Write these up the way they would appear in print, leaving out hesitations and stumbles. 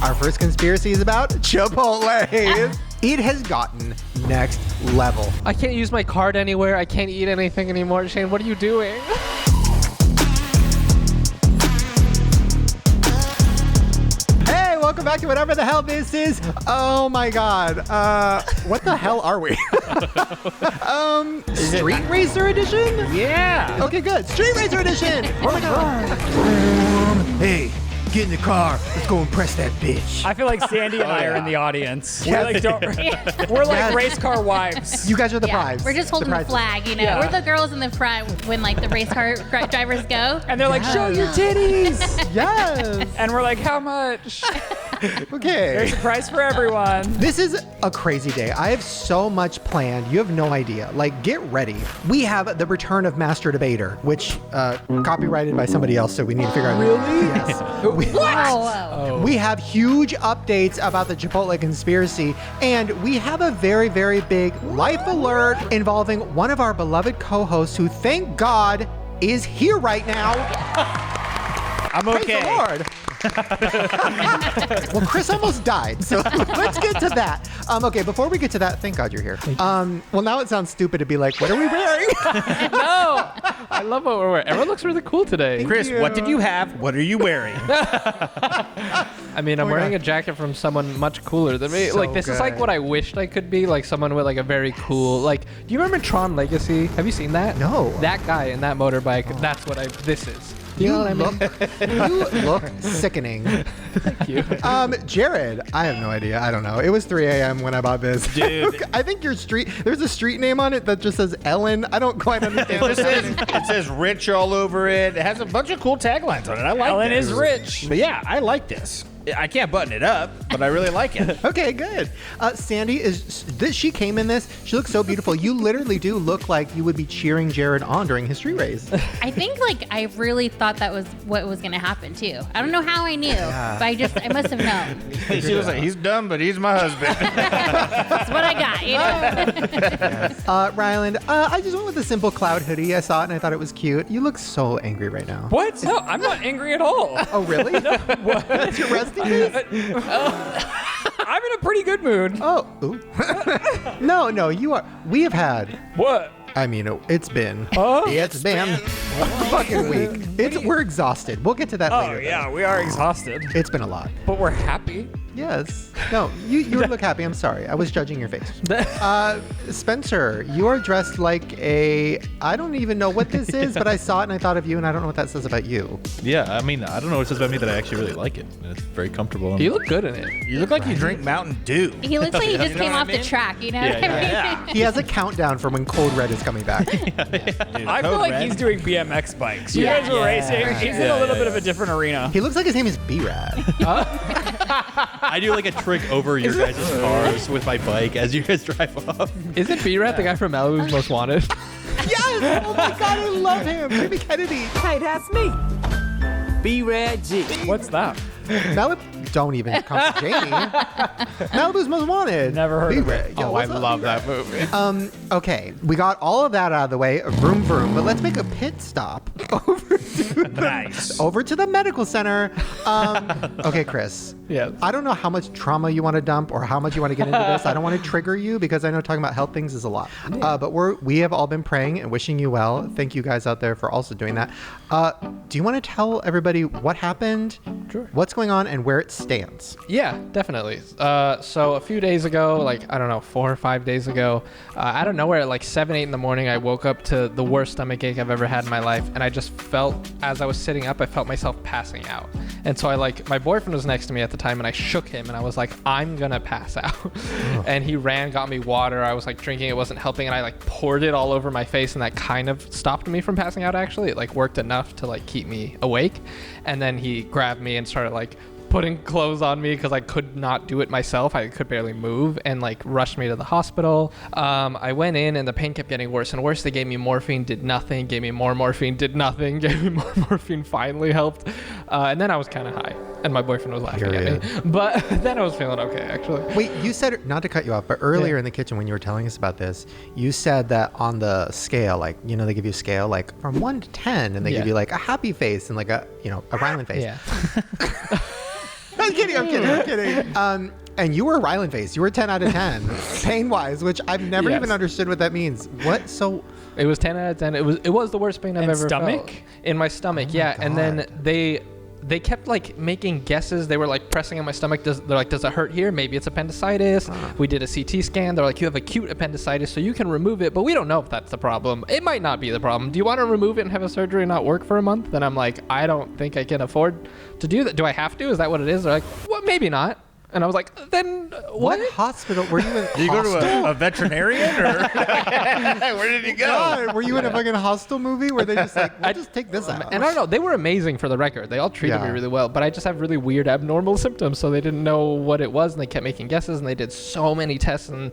Our first conspiracy is about Chipotle. It has gotten next level. I can't use my card anywhere. I can't eat anything anymore. Shane, what are you doing? Hey, welcome back to whatever the hell this is. Oh my God. What the hell are we? Street Racer Edition? Yeah. Okay, good. Street Racer Edition. Oh my God. Hey. Get in the car. Let's go impress that bitch. I feel like Sandy and I are in the audience. Yes. We're like race car wives. You guys are the prize. We're just holding the flag, you know. Yeah. We're the girls in the front when like the race car drivers go. And they're like, show your titties. Yes. And we're like, how much? Okay. There's a price for everyone. This is a crazy day. I have so much planned. You have no idea. Like, get ready. We have the return of Master Debater, which copyrighted by somebody else, so we need to figure out. Really? Yes. Whoa. We have huge updates about the Chipotle conspiracy, and we have a very, very big life alert involving one of our beloved co-hosts who, thank God, is here right now. I'm okay. Praise the Lord. Well, Chris almost died, so let's get to that. Okay, before we get to that, thank God you're here. Well, now it sounds stupid to be like, what are we wearing? No, I love what we're wearing. Everyone looks really cool today. Chris, what did you have? What are you wearing? I mean, I'm wearing a jacket from someone much cooler than me. So Like, this is like good. what I wished I could be, like someone with like a very cool, like, do you remember Tron Legacy? Have you seen that? No. That guy in that motorbike, that's what this is. Do you know what I mean? You look sickening. Thank you. Jared, I have no idea. I don't know. It was 3 a.m. when I bought this. Dude. I think your street, there's a street name on it that just says Ellen. I don't quite understand. It says rich all over it. It has a bunch of cool taglines on it. I like Ellen this. is rich. But yeah, I like this. I can't button it up, but I really like it. Okay, good. Sandy she came in this. She looks so beautiful. You literally do look like you would be cheering Jared on during his street race. I think like I really thought that was what was gonna happen too. I don't know how I knew, but I must have known. She was like, he's dumb, but he's my husband. That's what I got, you know. Ryland, I just went with a simple cloud hoodie. I saw it and I thought it was cute. You look so angry right now. What? No, I'm not angry at all. Oh, really? What? That's your resting face? I'm in a pretty good mood. Oh, ooh. No, you are. We have had. What? I mean, it's been. Oh? It's been a fucking week. We're exhausted. We'll get to that Oh, later. yeah, we are exhausted. It's been a lot. But we're happy. Yes. No, you look happy. I'm sorry. I was judging your face. Spencer, you are dressed like I don't even know what this is, but I saw it and I thought of you, and I don't know what that says about you. Yeah, I mean, I don't know what it says about me that I actually really like it. It's very comfortable. You look good in it. You look like you drink Mountain Dew. He looks like he just You know came what I off the mean? track, you know what I mean? Yeah. He has a countdown for when Cold Red is coming back. Dude, I feel Code like Red. he's doing BMX bikes. You Yeah. guys were racing. He's in a little bit of a different arena. He looks like his name is B-Rad. I do like a trick over your guys' cars with my bike as you guys drive off. Isn't B-Rat the guy from Malibu's Most Wanted? Yes! Oh my God, I love him. Jimmy Kennedy. Hey, that's me. B-Rad G. What's that? Malibu, don't even come to Jamie. Malibu's Most Wanted. Never heard of B-Rad. it. Yo, I what's up, love B-Rad? that movie. Okay, we got all of that out of the way. Vroom, vroom. But let's make a pit stop over to the medical center. Okay, Chris. Yes. I don't know how much trauma you want to dump or how much you want to get into this. I don't want to trigger you because I know talking about health things is a lot. But we have all been praying and wishing you well. Thank you guys out there for also doing that. Do you want to tell everybody what happened? Sure. What's going on and where it stands? Yeah, definitely. So a few days ago, like, I don't know, 4 or 5 days ago, out of nowhere at like 7, 8 in the morning, I woke up to the worst stomach ache I've ever had in my life. And I just felt, as I was sitting up, I felt myself passing out. And so my boyfriend was next to me at the time and I shook him and I was like, I'm gonna pass out. And he ran, got me water. I was like drinking, it wasn't helping. And I like poured it all over my face and that kind of stopped me from passing out actually. It like worked enough to like keep me awake. And then he grabbed me and started like putting clothes on me because I could not do it myself. I could barely move and like rushed me to the hospital. I went in and the pain kept getting worse and worse. They gave me morphine, did nothing. Gave me more morphine, did nothing. Gave me more morphine, finally helped. And then I was kind of high and my boyfriend was laughing at me. But then I was feeling okay actually. Wait, you said, not to cut you off, but earlier in the kitchen when you were telling us about this, you said that on the scale, like, you know, they give you a scale like from 1 to 10 and they give you like a happy face and like a, you know, a Ryland face. Yeah. I'm kidding. And you were Ryland face. You were 10 out of 10 pain wise, which I've never Yes. even understood what that means. What? So It was 10 out of 10. It was the worst pain I've And ever stomach? felt. In my stomach, yeah. And then they kept like making guesses. They were like pressing on my stomach. They're like, does it hurt here? Maybe it's appendicitis. We did a CT scan. They're like, you have acute appendicitis, so you can remove it, but we don't know if that's the problem. It might not be the problem. Do you want to remove it and have a surgery and not work for a month? Then I'm like, I don't think I can afford to do that. Do I have to? Is that what it is? They're like, well, maybe not. And I was like, then what? what hospital were you in? Did you go Hostel? to a veterinarian or where did you go? God, were you in a fucking Hostel movie where they just like, we'll just take this out? And I don't know, they were amazing for the record. They all treated Yeah. me really well, but I just have really weird abnormal symptoms, so they didn't know what it was, and they kept making guesses, and they did so many tests, and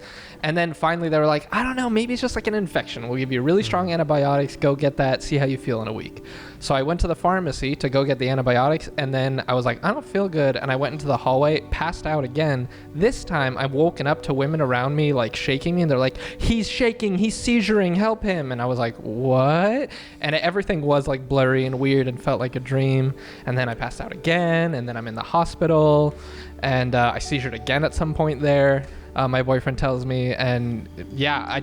then finally they were like, I don't know, maybe it's just like an infection. We'll give you really strong antibiotics, go get that, see how you feel in a week. So I went to the pharmacy to go get the antibiotics, and then I was like, I don't feel good, and I went into the hallway, passed out again. This time I've woken up to women around me like shaking me, and they're like, he's shaking, he's seizuring, help him. And I was like, what? And everything was like blurry and weird and felt like a dream. And then I passed out again, and then I'm in the hospital, and I seizured again at some point there. My boyfriend tells me, and yeah, I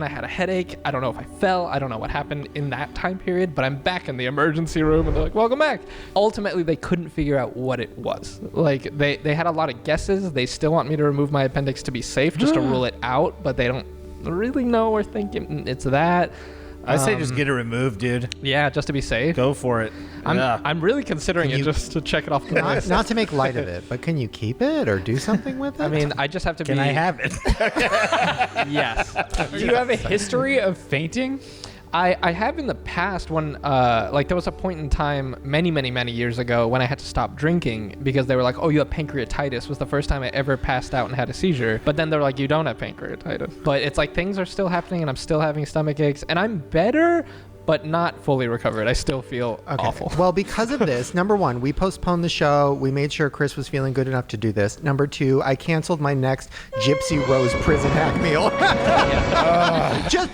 had a headache. I don't know if I fell. I don't know what happened in that time period, but I'm back in the emergency room, and they're like, welcome back. Ultimately, they couldn't figure out what it was. Like, they had a lot of guesses. They still want me to remove my appendix to be safe, just to rule it out, but they don't really know or think it's that. I say just get it removed, dude. Yeah, just to be safe. Go for it. I'm really considering it just to check it off the list. Not to make light of it, but can you keep it or do something with it? I mean, I just have to Can be... I have it? Yes. Do you have a history of fainting? I have in the past when, like, there was a point in time many, many, many years ago when I had to stop drinking because they were like, oh, you have pancreatitis. Was the first time I ever passed out and had a seizure. But then they're like, you don't have pancreatitis. But it's like things are still happening, and I'm still having stomach aches, and I'm better, but not fully recovered. I still feel awful. Well, because of this, number one, we postponed the show. We made sure Chris was feeling good enough to do this. Number two, I canceled my next Gypsy Rose prison hack meal.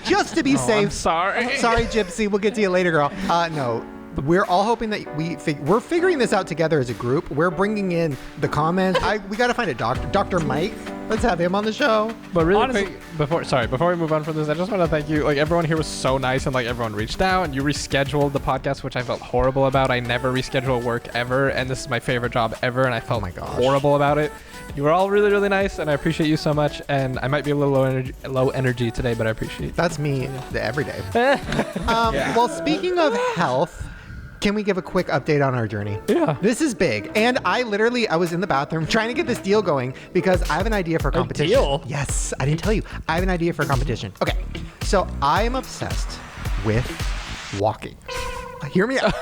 just to be safe. I'm sorry. Sorry, Gypsy. We'll get to you later, girl. No. We're all hoping that we're figuring this out together as a group. We're bringing in the comments. We got to find a doctor. Dr. Mike. Let's have him on the show. But really Honestly- quick, before we move on from this, I just want to thank you. Like, everyone here was so nice, and like everyone reached out, and you rescheduled the podcast, which I felt horrible about. I never reschedule work ever, and this is my favorite job ever, and I felt horrible about it. You were all really, really nice, and I appreciate you so much. And I might be a little low energy today, but I appreciate it. That's me every day. Well, speaking of health, can we give a quick update on our journey? Yeah. This is big. And I was in the bathroom trying to get this deal going because I have an idea for a competition. deal? Yes, I didn't tell you. I have an idea for a competition. Okay, so I am obsessed with walking. Hear me out.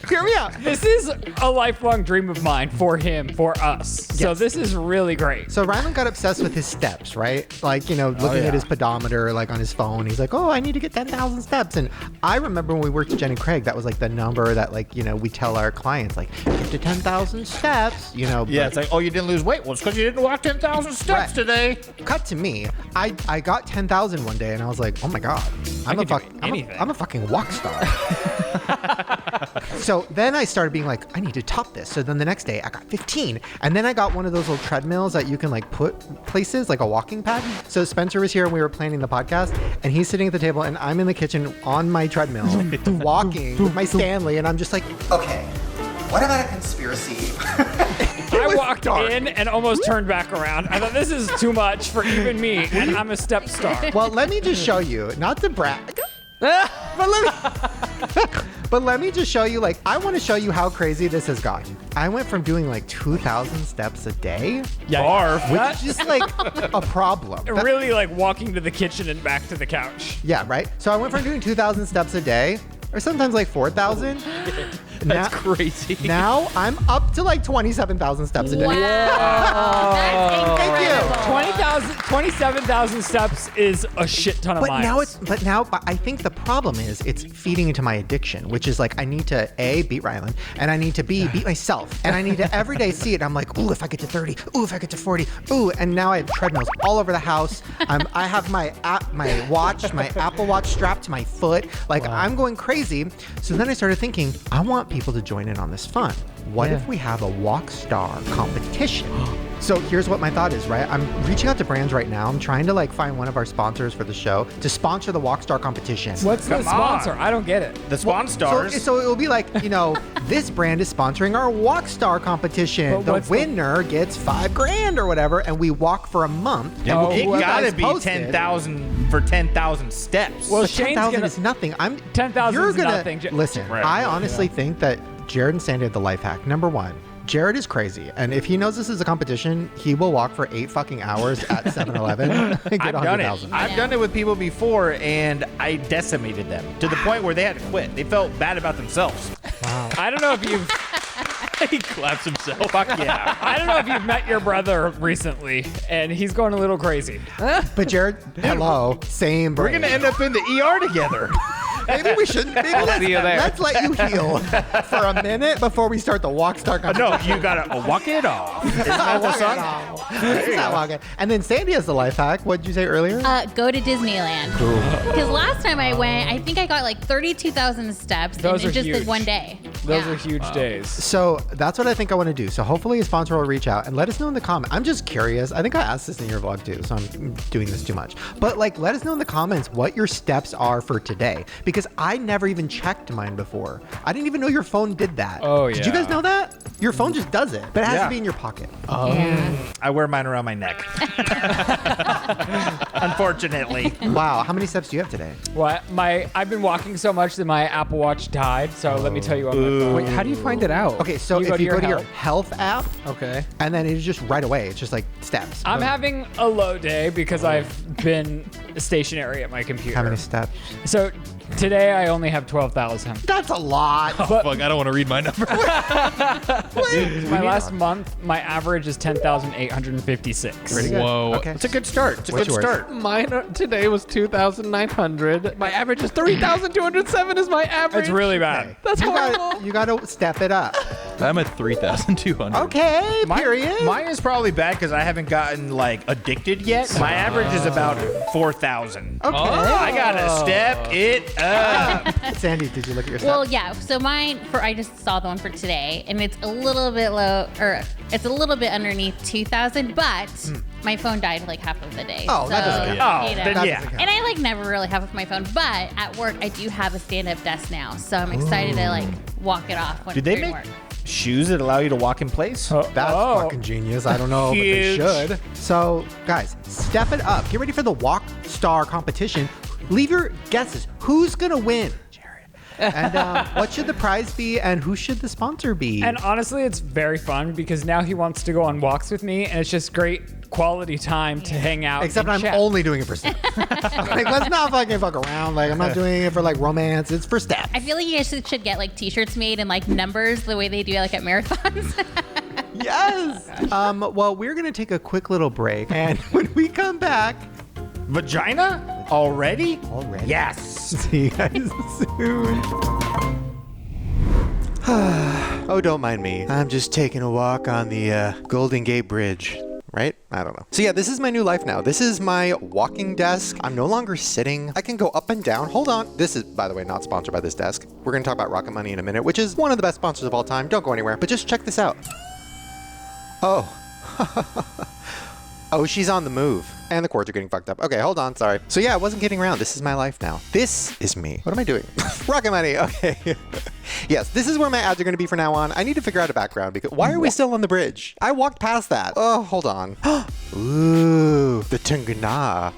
Hear me out. This is a lifelong dream of mine for him, for us. So Yes. this is really great. So Ryland got obsessed with his steps, right? Like, looking at his pedometer, like on his phone. He's like, oh, I need to get 10,000 steps. And I remember when we worked at Jen and Craig, that was like the number that we tell our clients, like, get to 10,000 steps, Yeah, but it's like, oh, you didn't lose weight. Well, it's because you didn't walk 10,000 steps Right. today. cut to me. I got 10,000 one day and I was like, oh my God, I'm a fucking walk star. So then I started being like, I need to top this. So then the next day I got 15. And then I got one of those little treadmills that you can like put places, like a walking pad. So Spencer was here and we were planning the podcast and he's sitting at the table and I'm in the kitchen on my treadmill walking with my Stanley. And I'm just like, okay, what about a conspiracy? I walked in and almost turned back around. I thought this is too much for even me, and I'm a step star. Well, let me just show you, not to brag, but let me just show you, like, I want to show you how crazy this has gotten. I went from doing like 2,000 steps a day, which is like a problem. Really like walking to the kitchen and back to the couch. Yeah, right? So I went from doing 2,000 steps a day, or sometimes like 4,000. That's crazy. Now I'm up to like 27,000 steps a day. Wow. That's Thank you. incredible. 27,000 steps is a shit ton of But miles. but I think the problem is it's feeding into my addiction, which is like I need to A, beat Ryland, and I need to B, beat myself. And I need to every day see it. I'm like, ooh, if I get to 30, ooh, if I get to 40, ooh, and now I have treadmills all over the house. I have my Apple Watch strapped to my foot. Like I'm going crazy. So then I started thinking, I want people to join in on this fun. What if we have a walk star competition? So here's what my thought is, right? I'm reaching out to brands right now. I'm trying to like find one of our sponsors for the show to sponsor the walk star competition. What's the sponsor? I don't get it. The Sponsors. So it will be like, this brand is sponsoring our walk star competition. But The winner gets $5,000 or whatever, and we walk for a month. It Whoever gotta is be posted- 10,000 for 10,000 steps. Well, But Shane's 10,000 gonna- is nothing. 10,000 You're is gonna nothing. listen. Right. I honestly think that Jerid and Sandy have the life hack. Number one, Jerid is crazy, and if he knows this is a competition, he will walk for 8 fucking hours at 7-Eleven and get I've done it. 100,000. I've done it with people before, and I decimated them to the point where they had to quit. They felt bad about themselves. I don't know if you've. He claps himself. Fuck yeah. I don't know if you've met your brother recently, and he's going a little crazy. But Jerid, hello, same We're brain. gonna end up in the ER together. Maybe we shouldn't. Maybe see you there. let's let you heal for a minute before we start the walk star competition. No, you gotta walk it off. Isn't that the song? It's not walking. And then Sandy has the life hack. What did you say earlier? Go to Disneyland. Because last time I went, I think I got like 32,000 steps, Those and are it just huge. did one day. Those Yeah. are huge days. So that's what I think I want to do. So hopefully a sponsor will reach out and let us know in the comment. I'm just curious. I think I asked this in your vlog too, so I'm doing this too much. But like, let us know in the comments what your steps are for today, because I never even checked mine before. I didn't even know your phone did that. Oh, Did you guys yeah. know that? Your phone just does it, but it has Yeah. to be in your pocket. Yeah. I wear mine around my neck. Unfortunately. Wow. How many steps do you have today? What? I've been walking so much that my Apple Watch died. So let me tell you on my phone. Wait, how do you find it out? Okay, so if you go to your health app, Okay. and then it's just right away. It's just like steps. I'm Boom. having a low day because I've been stationary at my computer. How many steps? So today I only have 12,000. That's a lot. Fuck, I don't want to read my number. My last month, my average is 10,856. Pretty good. Whoa. Okay. It's a good start. It's a What's good yours? start. Mine today was 2,900. My average is 3,207 is my average. It's really bad. That's horrible. You got to step it up. I'm at 3,200. Okay, period. Mine is probably bad because I haven't gotten like addicted yet. My average is about 4,000. Okay. I gotta step it up. Sandy, did you look at your steps? Well, yeah. So I just saw the one for today, and it's a little bit low, or it's a little bit underneath 2,000. But my phone died like half of the day. Oh, that doesn't count. Oh, you know. then That yeah. doesn't count. And I like never really have with my phone, but at work I do have a stand-up desk now, so I'm excited to like walk it off when Do they during make work. shoes that allow you to walk in place? That's Oh. fucking genius. I don't know, but they Huge. should. So, guys, step it up. Get ready for the Walk Star competition. Leave your guesses. Who's going to win? Jerid. And what should the prize be, and who should the sponsor be? And honestly, it's very fun because now he wants to go on walks with me, and it's just great quality time to hang out. Except and I'm chat. only doing it for steps. Like, let's not fucking fuck around. Like, I'm not doing it for like romance. It's for steps. I feel like you guys should get like t-shirts made in like numbers the way they do like at marathons. Yes. Well, we're going to take a quick little break. And when we come back, Vagina? Already? Already. Yes. see you guys soon. Oh, don't mind me. I'm just taking a walk on the Golden Gate Bridge. Right? I don't know. So yeah, this is my new life now. This is my walking desk. I'm no longer sitting. I can go up and down. Hold on. This is, by the way, not sponsored by this desk. We're going to talk about Rocket Money in a minute, which is one of the best sponsors of all time. Don't go anywhere. But just check this out. Oh. Oh, she's on the move. And the cords are getting fucked up. Okay, hold on. Sorry. So yeah, I wasn't kidding around. This is my life now. This is me. What am I doing? Rocket Money. Okay. Yes, this is where my ads are going to be from now on. I need to figure out a background because why are we still on the bridge? I walked past that. Oh, hold on. Ooh, the Tungana.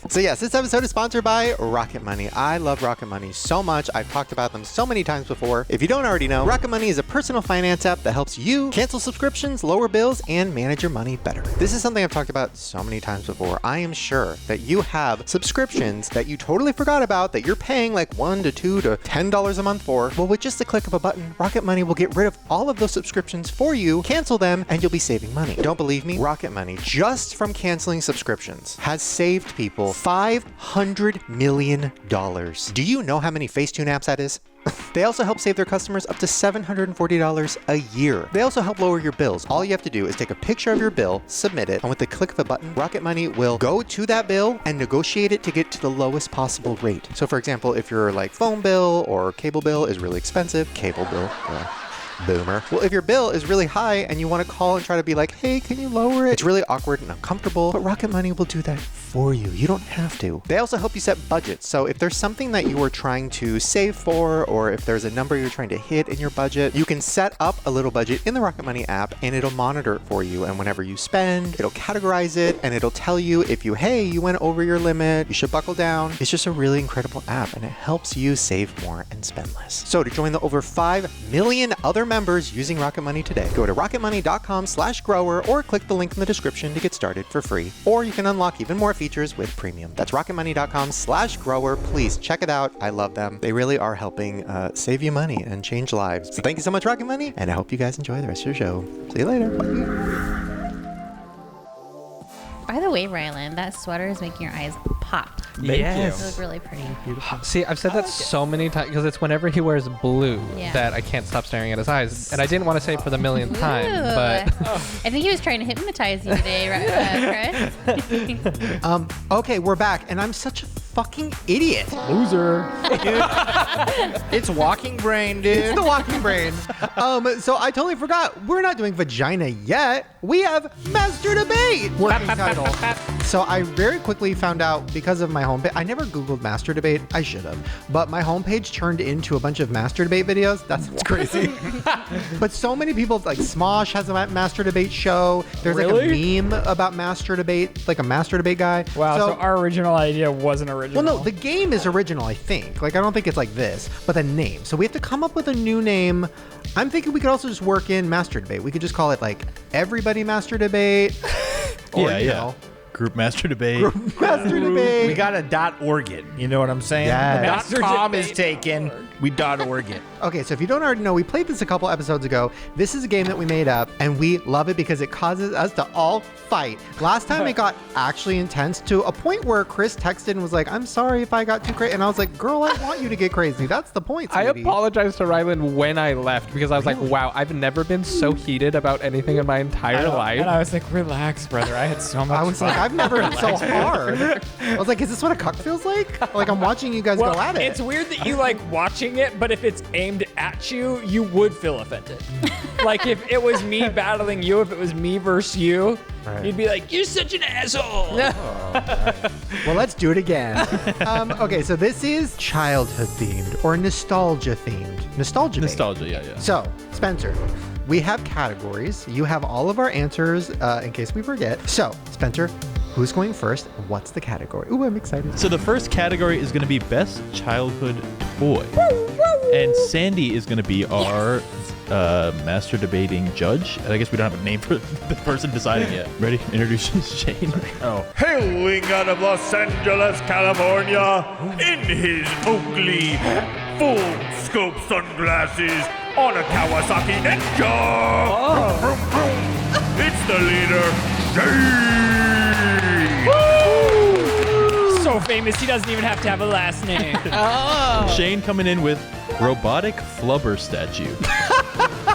So yes, this episode is sponsored by Rocket Money. I love Rocket Money so much. I've talked about them so many times before. If you don't already know, Rocket Money is a personal finance app that helps you cancel subscriptions, lower bills, and manage your money better. This is something I've talked about so many times before. I am sure that you have subscriptions that you totally forgot about that you're paying like $1 to $2 to $10 a month for. Well, with just a click of a button, Rocket Money will get rid of all of those subscriptions for you, cancel them, and you'll be saving money. Don't believe me? Rocket Money, just from canceling subscriptions, has saved people $500 million. Do you know how many Facetune apps that is? They also help save their customers up to $740 a year. They also help lower your bills. All you have to do is take a picture of your bill, submit it, and with the click of a button, Rocket Money will go to that bill and negotiate it to get to the lowest possible rate. So for example, if your like phone bill or cable bill is really expensive, cable bill, boomer. Well, if your bill is really high and you want to call and try to be like, hey, can you lower it? It's really awkward and uncomfortable, but Rocket Money will do that for you. You don't have to. They also help you set budgets. So if there's something that you are trying to save for, or if there's a number you're trying to hit in your budget, you can set up a little budget in the Rocket Money app and it'll monitor it for you. And whenever you spend, it'll categorize it and it'll tell you if you went over your limit, you should buckle down. It's just a really incredible app and it helps you save more and spend less. So to join the over 5 million other members using Rocket Money today, go to rocketmoney.com/grower or click the link in the description to get started for free. Or you can unlock even more features with premium. That's rocketmoney.com/grower. Please check it out. I love them. They really are helping save you money and change lives. So thank you so much, Rocket Money, and I hope you guys enjoy the rest of your show. See you later. Bye. By the way, Ryland, that sweater is making your eyes pop. Yes. It look really pretty. See, I've said that so many times because it's whenever he wears blue that I can't stop staring at his eyes. And I didn't want to say it for the millionth time, but I think he was trying to hypnotize you today, Chris. Okay, we're back, and I'm such a fucking idiot. Loser. Dude, it's walking brain, dude. It's the walking brain. So I totally forgot. We're not doing vagina yet. We have Master Debate working title. So I very quickly found out because of my homepage. I never Googled Master Debate. I should have. But my homepage turned into a bunch of Master Debate videos. That's what's crazy. But so many people, like Smosh has a Master Debate show. There's like a meme about Master Debate, like a Master Debate guy. Wow, so our original idea wasn't original. Well, no, the game is original, I think. Like, I don't think it's like this, but the name. So we have to come up with a new name. I'm thinking we could also just work in Master Debate. We could just call it like Everybody Master Debate. Or, you know, Group Master Debate. Group Master Debate. We got a .org it. You know what I'm saying? Yeah. .com is taken. We .org it. Okay, so if you don't already know, we played this a couple episodes ago. This is a game that we made up, and we love it because it causes us to all fight. Last time it got actually intense to a point where Chris texted and was like, I'm sorry if I got too crazy. And I was like, girl, I want you to get crazy. That's the point, sweetie. I apologized to Ryland when I left because I was like, wow, I've never been so heated about anything in my entire life. And I was like, relax, brother. I had so much I was fun. like, I've never been so hard. I was like, is this what a cuck feels like? Like, I'm watching you guys go at it. It's weird that you like watching it, but if it's aimed at you, you would feel offended. Like if it was me battling you, if it was me versus you, you'd be like, you're such an asshole. Well, let's do it again. Okay, so this is childhood themed or nostalgia themed. Nostalgia, yeah. So, Spencer, we have categories. You have all of our answers in case we forget. So, Spencer, who's going first? What's the category? Ooh, I'm excited. So the first category is going to be Best Childhood Toy. And Sandy is going to be our master debating judge. And I guess we don't have a name for the person deciding yet. Ready? Introduce Shane. Hailing out of Los Angeles, California, in his Oakley full-scope sunglasses on a Kawasaki Ninja. Vroom, vroom, vroom. It's the leader, Jerid. So famous, he doesn't even have to have a last name. Shane coming in with robotic flubber statue.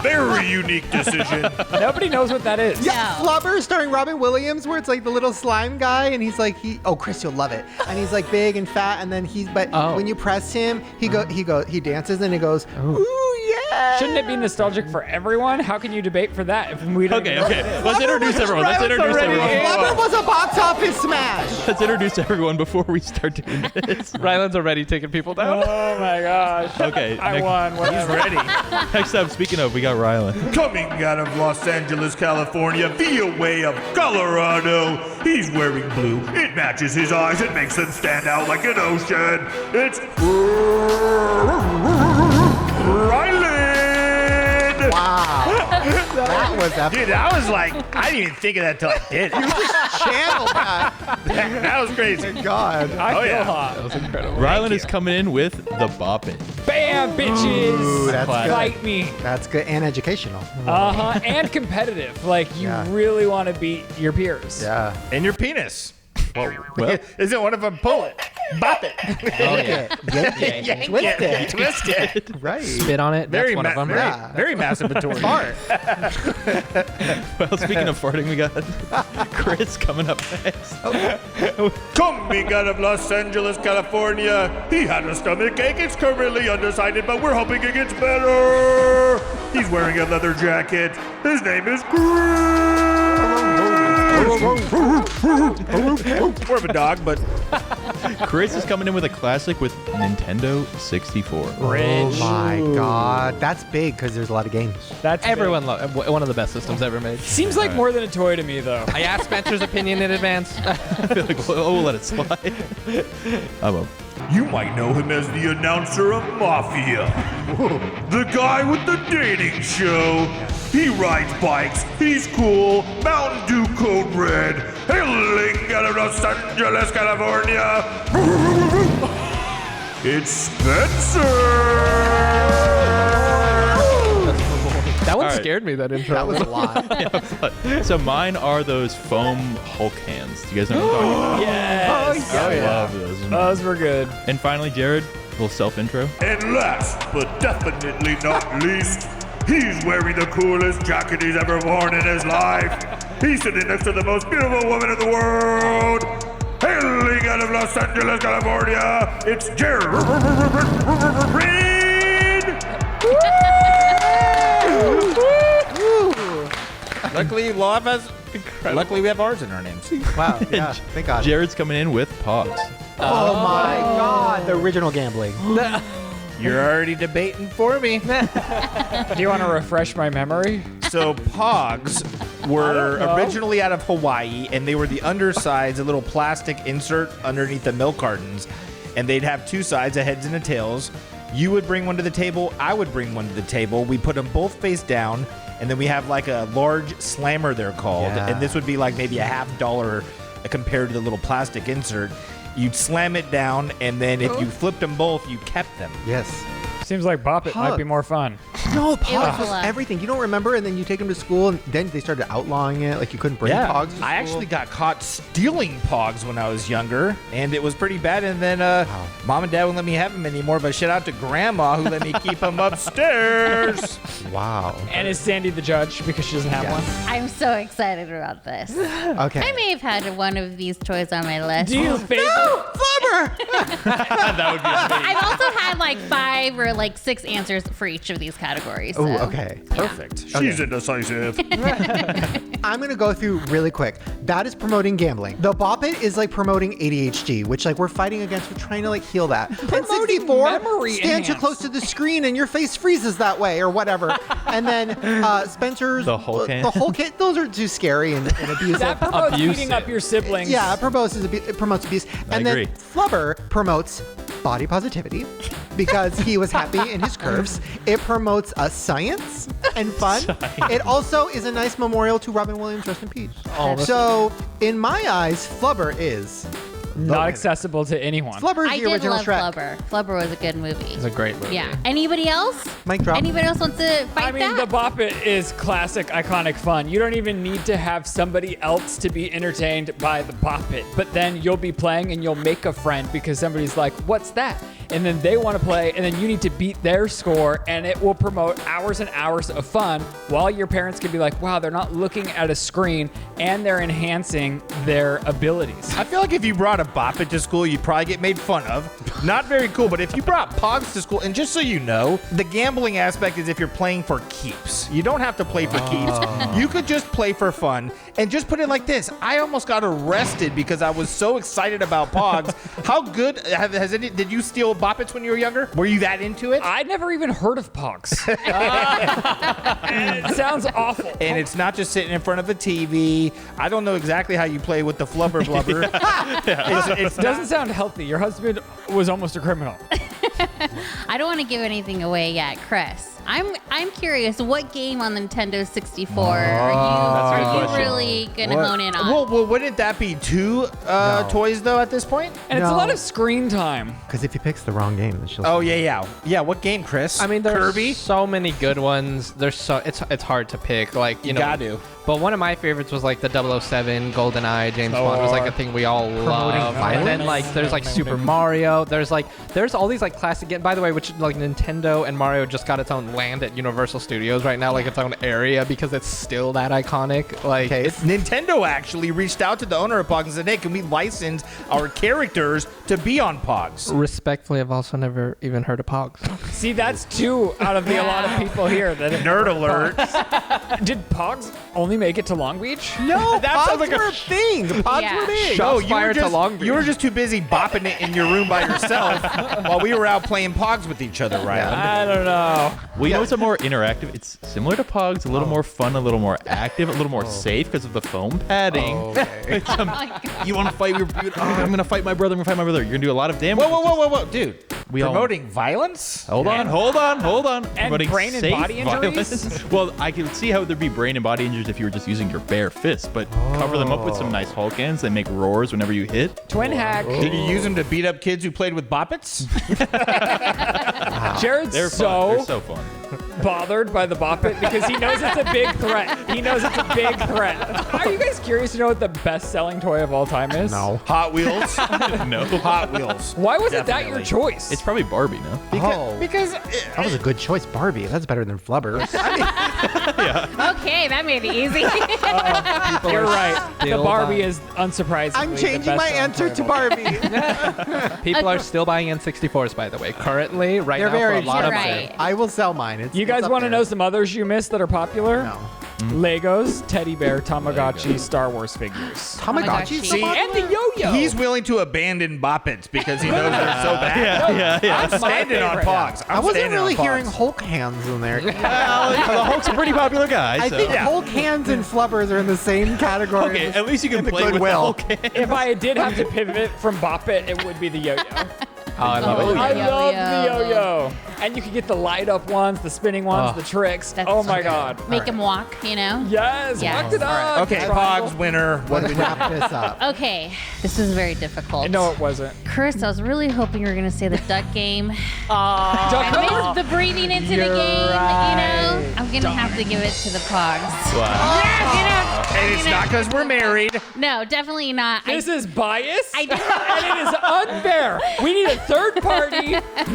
Very unique decision. Nobody knows what that is. Yeah, Flubber starring Robin Williams, where it's like the little slime guy, and he's like, Chris, you'll love it. And he's like big and fat, and then when you press him, he dances, and he goes, ooh, yeah. Shouldn't it be nostalgic for everyone? How can you debate for that if we don't? Okay. Let's introduce everyone. Flubber was a box office smash. Let's introduce everyone before we start doing this. Ryland's already taking people down. Oh my gosh. Okay. I won. He's ready. Next up, speaking of, we got Ryland. Coming out of Los Angeles, California, via way of Colorado. He's wearing blue. It matches his eyes. It makes them stand out like an ocean. It's Ryland. Wow. That was epic. Dude, I was like, I didn't even think of that till I did. You just channeled that. That was crazy. Thank God. I feel hot. That was incredible. Ryland is coming in with the boppin'. Bam, bitches. Ooh, that's good. Fight me. That's good and educational. And competitive. Like you really want to beat your peers. Yeah. And your penis. Well, Isn't one of them pulling? Bop it. Twist it. Right. Spit on it. That's one of them, right? Very masturbatory. Well, speaking of farting, we got Chris coming up next. Coming out of Los Angeles, California, he had a stomach ache. It's currently undecided, but we're hoping it gets better. He's wearing a leather jacket. His name is More of a dog, but Chris is coming in with a classic with Nintendo 64. Oh my God, that's big because there's a lot of games. That's Everyone loves one of the best systems ever made. Seems like more than a toy to me, though. I asked Spencer's opinion in advance. I feel like we'll let it slide. I won't. You might know him as the announcer of Mafia. The guy with the dating show. He rides bikes. He's cool. Mountain Dew Code Red. Hailing out of Los Angeles, California. It's Spencer. That one All right. scared me, that intro. That was a lot. So mine are those foam Hulk hands. Do you guys know what I'm talking about? Yes. I love those. Those were good. And finally, Jerid, a little self-intro. And last but definitely not least, he's wearing the coolest jacket he's ever worn in his life. He's sitting next to the most beautiful woman in the world. Hailing out of Los Angeles, California, it's Jerid. Luckily, we have ours in our names. Wow. Yeah. Thank God. Jerid's coming in with Pogs. Oh my God. The original gambling. You're already debating for me. Do you want to refresh my memory? So Pogs were originally out of Hawaii, and they were the undersides, a little plastic insert underneath the milk cartons, and they'd have two sides, a heads and a tails. You would bring one to the table, I would bring one to the table. We put them both face down, and then we have like a large slammer, they're called, Yeah. and this would be like maybe a $50 compared to the little plastic insert. You'd slam it down, and then if you flipped them both, you kept them. Yes. Seems like Bop It might Huh. be more fun. No, It Pogs was was a lot. everything. You don't remember, and then you take them to school, and then they started outlawing it. Like you couldn't bring Pogs to school. I actually got caught stealing Pogs when I was younger, and it was pretty bad. And then Mom and Dad wouldn't let me have them anymore, but shout out to Grandma who let me keep them upstairs. Wow. And is Sandy the judge because she doesn't have one? I'm so excited about this. Okay. I may have had one of these toys on my list. Do you favor? That would be amazing. I've also had like 5 or like 6 answers for each of these categories. Oh, so. okay. Perfect. She's indecisive. I'm gonna go through really quick. That is promoting gambling. The Bop It is like promoting ADHD, which like we're fighting against. We're trying to like heal that. And Promoting 64, memory stand too enhance. close to the screen and your face freezes that way or whatever. And then Spencer's The Hulk hand. The Hulk hand. Those are too scary and abusive. That promotes Abusive. beating up your siblings. Yeah, it promotes abuse. And then agree. Flubber promotes body positivity because he was happy in his curves. It promotes science and fun. It also is a nice memorial to Robin Williams, rest in peace. So, in my eyes, Flubber is Not accessible to anyone. Flubber is I the did original love Shrek. Flubber. Flubber was a good movie. It's a great movie. Yeah. Anybody else? Mic drop. Anybody else wants to fight I mean, back? the Bop It is classic, iconic fun. You don't even need to have somebody else to be entertained by the Bop It. But then you'll be playing and you'll make a friend because somebody's like, what's that? And then they want to play, and then you need to beat their score, and it will promote hours and hours of fun while your parents can be like, wow, they're not looking at a screen and they're enhancing their abilities. I feel like if you brought a Bop It to school, you'd probably get made fun of. Not very cool, but if you brought Pogs to school, and just so you know, the gambling aspect is if you're playing for keeps. You don't have to play for keeps. You could just play for fun. And just put it like this. I almost got arrested because I was so excited about Pogs. How good, did you steal Bop Its when you were younger? Were you that into it? I'd never even heard of Pogs. And it sounds awful. And it's not just sitting in front of a TV. I don't know exactly how you play with the flubber blubber. It's It doesn't sound healthy. Your husband was almost a criminal. I don't want to give anything away yet, Chris. I'm curious, what game on the Nintendo 64 that's a good are you question. really gonna hone in on. Well, wouldn't that be two toys though at this point? And it's a No. lot of screen time. Because if he picks the wrong game, then she'll. Oh yeah. What game, Chris? I mean, there's Kirby. so many good ones. It's hard to pick. Like, you know, Got to. But one of my favorites was like the 007, GoldenEye, James Bond was like a thing we all love. And then like there's like Super Mario. There's all these like classic games. By the way, which like Nintendo and Mario just got its own land at Universal Studios right now, like its own area because it's still that iconic. Like Nintendo actually reached out to the owner of Pogs and said, "Hey, can we license our characters to be on Pogs?" Respectfully, I've also never even heard of Pogs. See, that's two out of the a lot of people here that have Nerd alert. Did Pogs only make it to Long Beach? No, That sounds Pogs like were a thing. Pogs Yeah. were big. No, Shots fired to Long Beach. you were just too busy bopping it in your room by yourself while we were out playing Pogs with each other, Ryland. I don't know. Well, you know it's a more interactive. It's similar to Pogs, a little more fun, a little more active, a little more safe because of the foam padding. Okay. You want to fight your? I'm gonna fight my brother. I'm gonna fight my brother. You're gonna do a lot of damage. Whoa, dude! We all- Promoting violence? Hold on. Promoting brain and safe body injuries? violence. Well, I can see how there'd be brain and body injuries if you were just using your bare fist, but cover them up with some nice Hulk hands. They make roars whenever you hit. Twin hack. Did you use them to beat up kids who played with boppets? Jared's They're so, fun. They're so fun. bothered by the Bop It because he knows it's a big threat. He knows it's a big threat. Are you guys curious to know what the best-selling toy of all time is? No. Hot Wheels? No. Hot Wheels. Why wasn't that your Definitely. choice? It's probably Barbie, no? Because that was a good choice, Barbie. That's better than Flubber. Okay, that made it easy. You're right. The still Barbie buying- is unsurprisingly I'm the changing my best-selling answer toy to of all time. Barbie. People are still buying N64s, by the way. Currently, right They're now, for very a lot of You're them. right. I will sell mine. You guys want to know some others you missed that are popular? No. Legos, teddy bear, Tamagotchi, Star Wars figures. Tamagotchi? See, And the yo-yo. he's willing to abandon boppets because he knows they're so bad. Yeah. I'm standing on Pogs. I I'm wasn't standing really on hearing Pogs. Hulk hands in there. The Hulk's a pretty popular guy. I so. think Hulk hands and Flubbers are in the same category. Okay, as at least you can in the play with the Goodwill. Hulk hand. If I did have to pivot from Bop It, it would be the yo-yo. Oh, I love it. I Yo-yo. love the yo-yo. And you can get the light-up ones, the spinning ones, the tricks. That's Oh my true. god. Make him walk, you know? Yes, Yes. walk it up. Okay, Triangle. Pogs winner. What do we Let's wrap this up. Okay, this is very difficult. No, it wasn't. Chris, I was really hoping you were going to say the duck game. Duck I missed the breathing into the game, you know? I'm going to have to give it to the Pogs. Wow. And it's not because we're married. No, definitely not. This is bias, I and it is unfair. We need a third-party,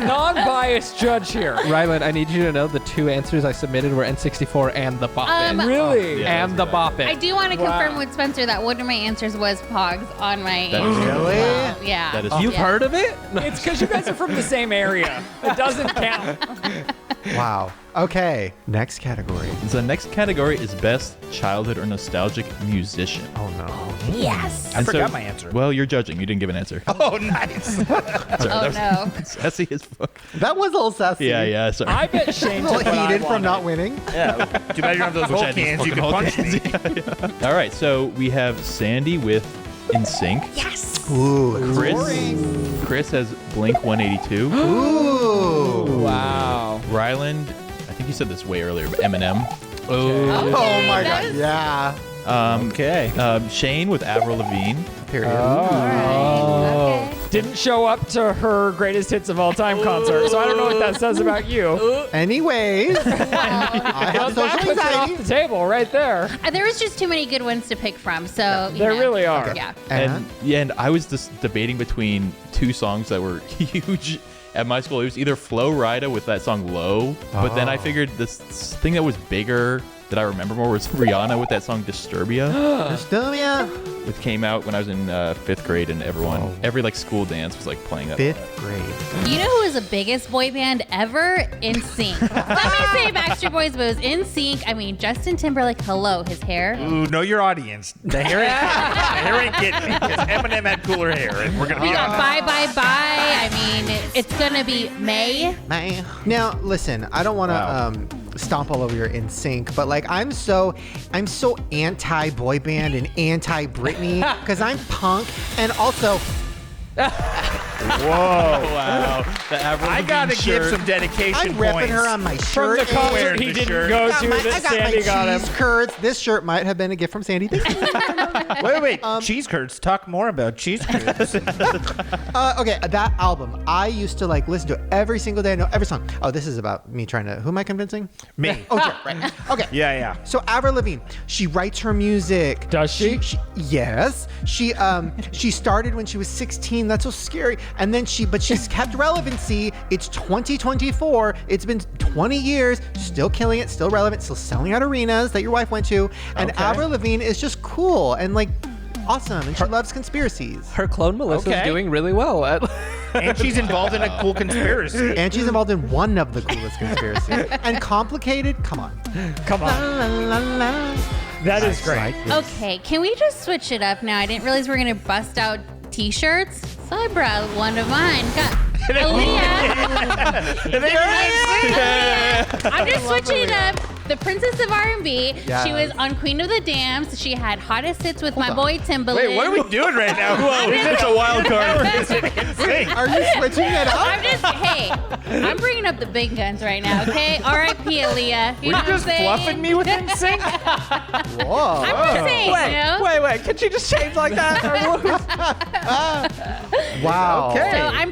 non-biased judge here. Ryland, I need you to know the two answers I submitted were N64 and the Bop It. Really? Yeah. And the Bop It. I do want to Wow. confirm with Spencer that one of my answers was Pogs on my That is Really? Wow, yeah. That is You've Yeah. heard of it? It's because you guys are from the same area. It doesn't count. Wow. Okay. Next category. So the next category is best childhood or nostalgic musician. Oh no. Yes. I forgot my answer. Well, you're judging. You didn't give an answer. Oh, nice. Oh, no. Sassy as fuck. That was a little sassy. Yeah. Sorry. I bet Shane A took little what I heated from wanted. not winning. Yeah. Too bad you don't have those Wish I Hulk had these hands. You fucking can Hulk punch hands. me. All right, so we have Sandy with In Sync. Yes. Ooh. Chris has Blink 182. Ooh. Wow. Ryland, I think you said this way earlier, but Eminem. Oh my that god. is- Yeah. Okay. Shane with Avril Lavigne. Period. All right. Okay. Didn't show up to her greatest hits of all time concert, so I don't know what that says about you. Anyways, I have That social puts it off anxiety. the table right there. There was just too many good ones to pick from, so you There know. really are. Yeah. And I was just debating between two songs that were huge at my school. It was either Flo Rida with that song Low, but then I figured this thing that was bigger that I remember more was Rihanna with that song Disturbia, Disturbia. which came out when I was in 5th grade, and every like school dance was like playing that. 5th grade. You know who was the biggest boy band ever? NSYNC. Let me say Backstreet Boys, but it was NSYNC. I mean, Justin Timberlake, hello, his hair. Ooh, know your audience. The hair ain't getting me because Eminem had cooler hair, and we're gonna We be got honest. Bye Bye Bye. I mean, it's going to be May. Now, listen, I don't want to stomp all over your In Sync, but like I'm so anti boy band and anti Britney because I'm punk, and also Whoa. Wow. The Avril I gotta Lavigne give shirt. some dedication I'm points. repping her on my From shirt. the concert wearing he the didn't shirt. go I to got that my Sandy got him. cheese curds. This shirt might have been a gift from Sandy. Thank you. Wait. Cheese curds. Talk more about cheese curds. Okay, that album. I used to like listen to it every single day. I know every song. Oh, this is about me trying to. Who am I convincing? Me. Oh, Jared, right. Okay. Yeah. So Avril Lavigne, she writes her music. Does she? Yes. She started when she was 16. That's so scary. And then she's kept relevancy. It's 2024. It's been 20 years. Still killing it. Still relevant. Still selling out arenas that your wife went to. And Okay. Avril Lavigne is just cool and like awesome. And she loves conspiracies. Her clone Melissa's Okay. doing really well. And she's involved in a cool conspiracy. And she's involved in one of the coolest conspiracies. And complicated. Come on. Come on. La, la, la. That is great. Okay, can we just switch it up now? I didn't realize we were gonna bust out T-shirts, so I brought one of mine. Got Aaliyah. I'm just switching it up. The Princess of R&B. Yes. She was on Queen of the Dams. She had hottest hits with my boy Timbaland. Wait, what are we doing right now? Whoa, it's a wild card. Are you switching it up? I'm bringing up the big guns right now, okay? R.I.P. Aaliyah. You Were know you what just I'm saying? fluffing me with NSYNC? Whoa. I'm just saying, you know? Wait. Can she just change like that? Wow. Okay. So I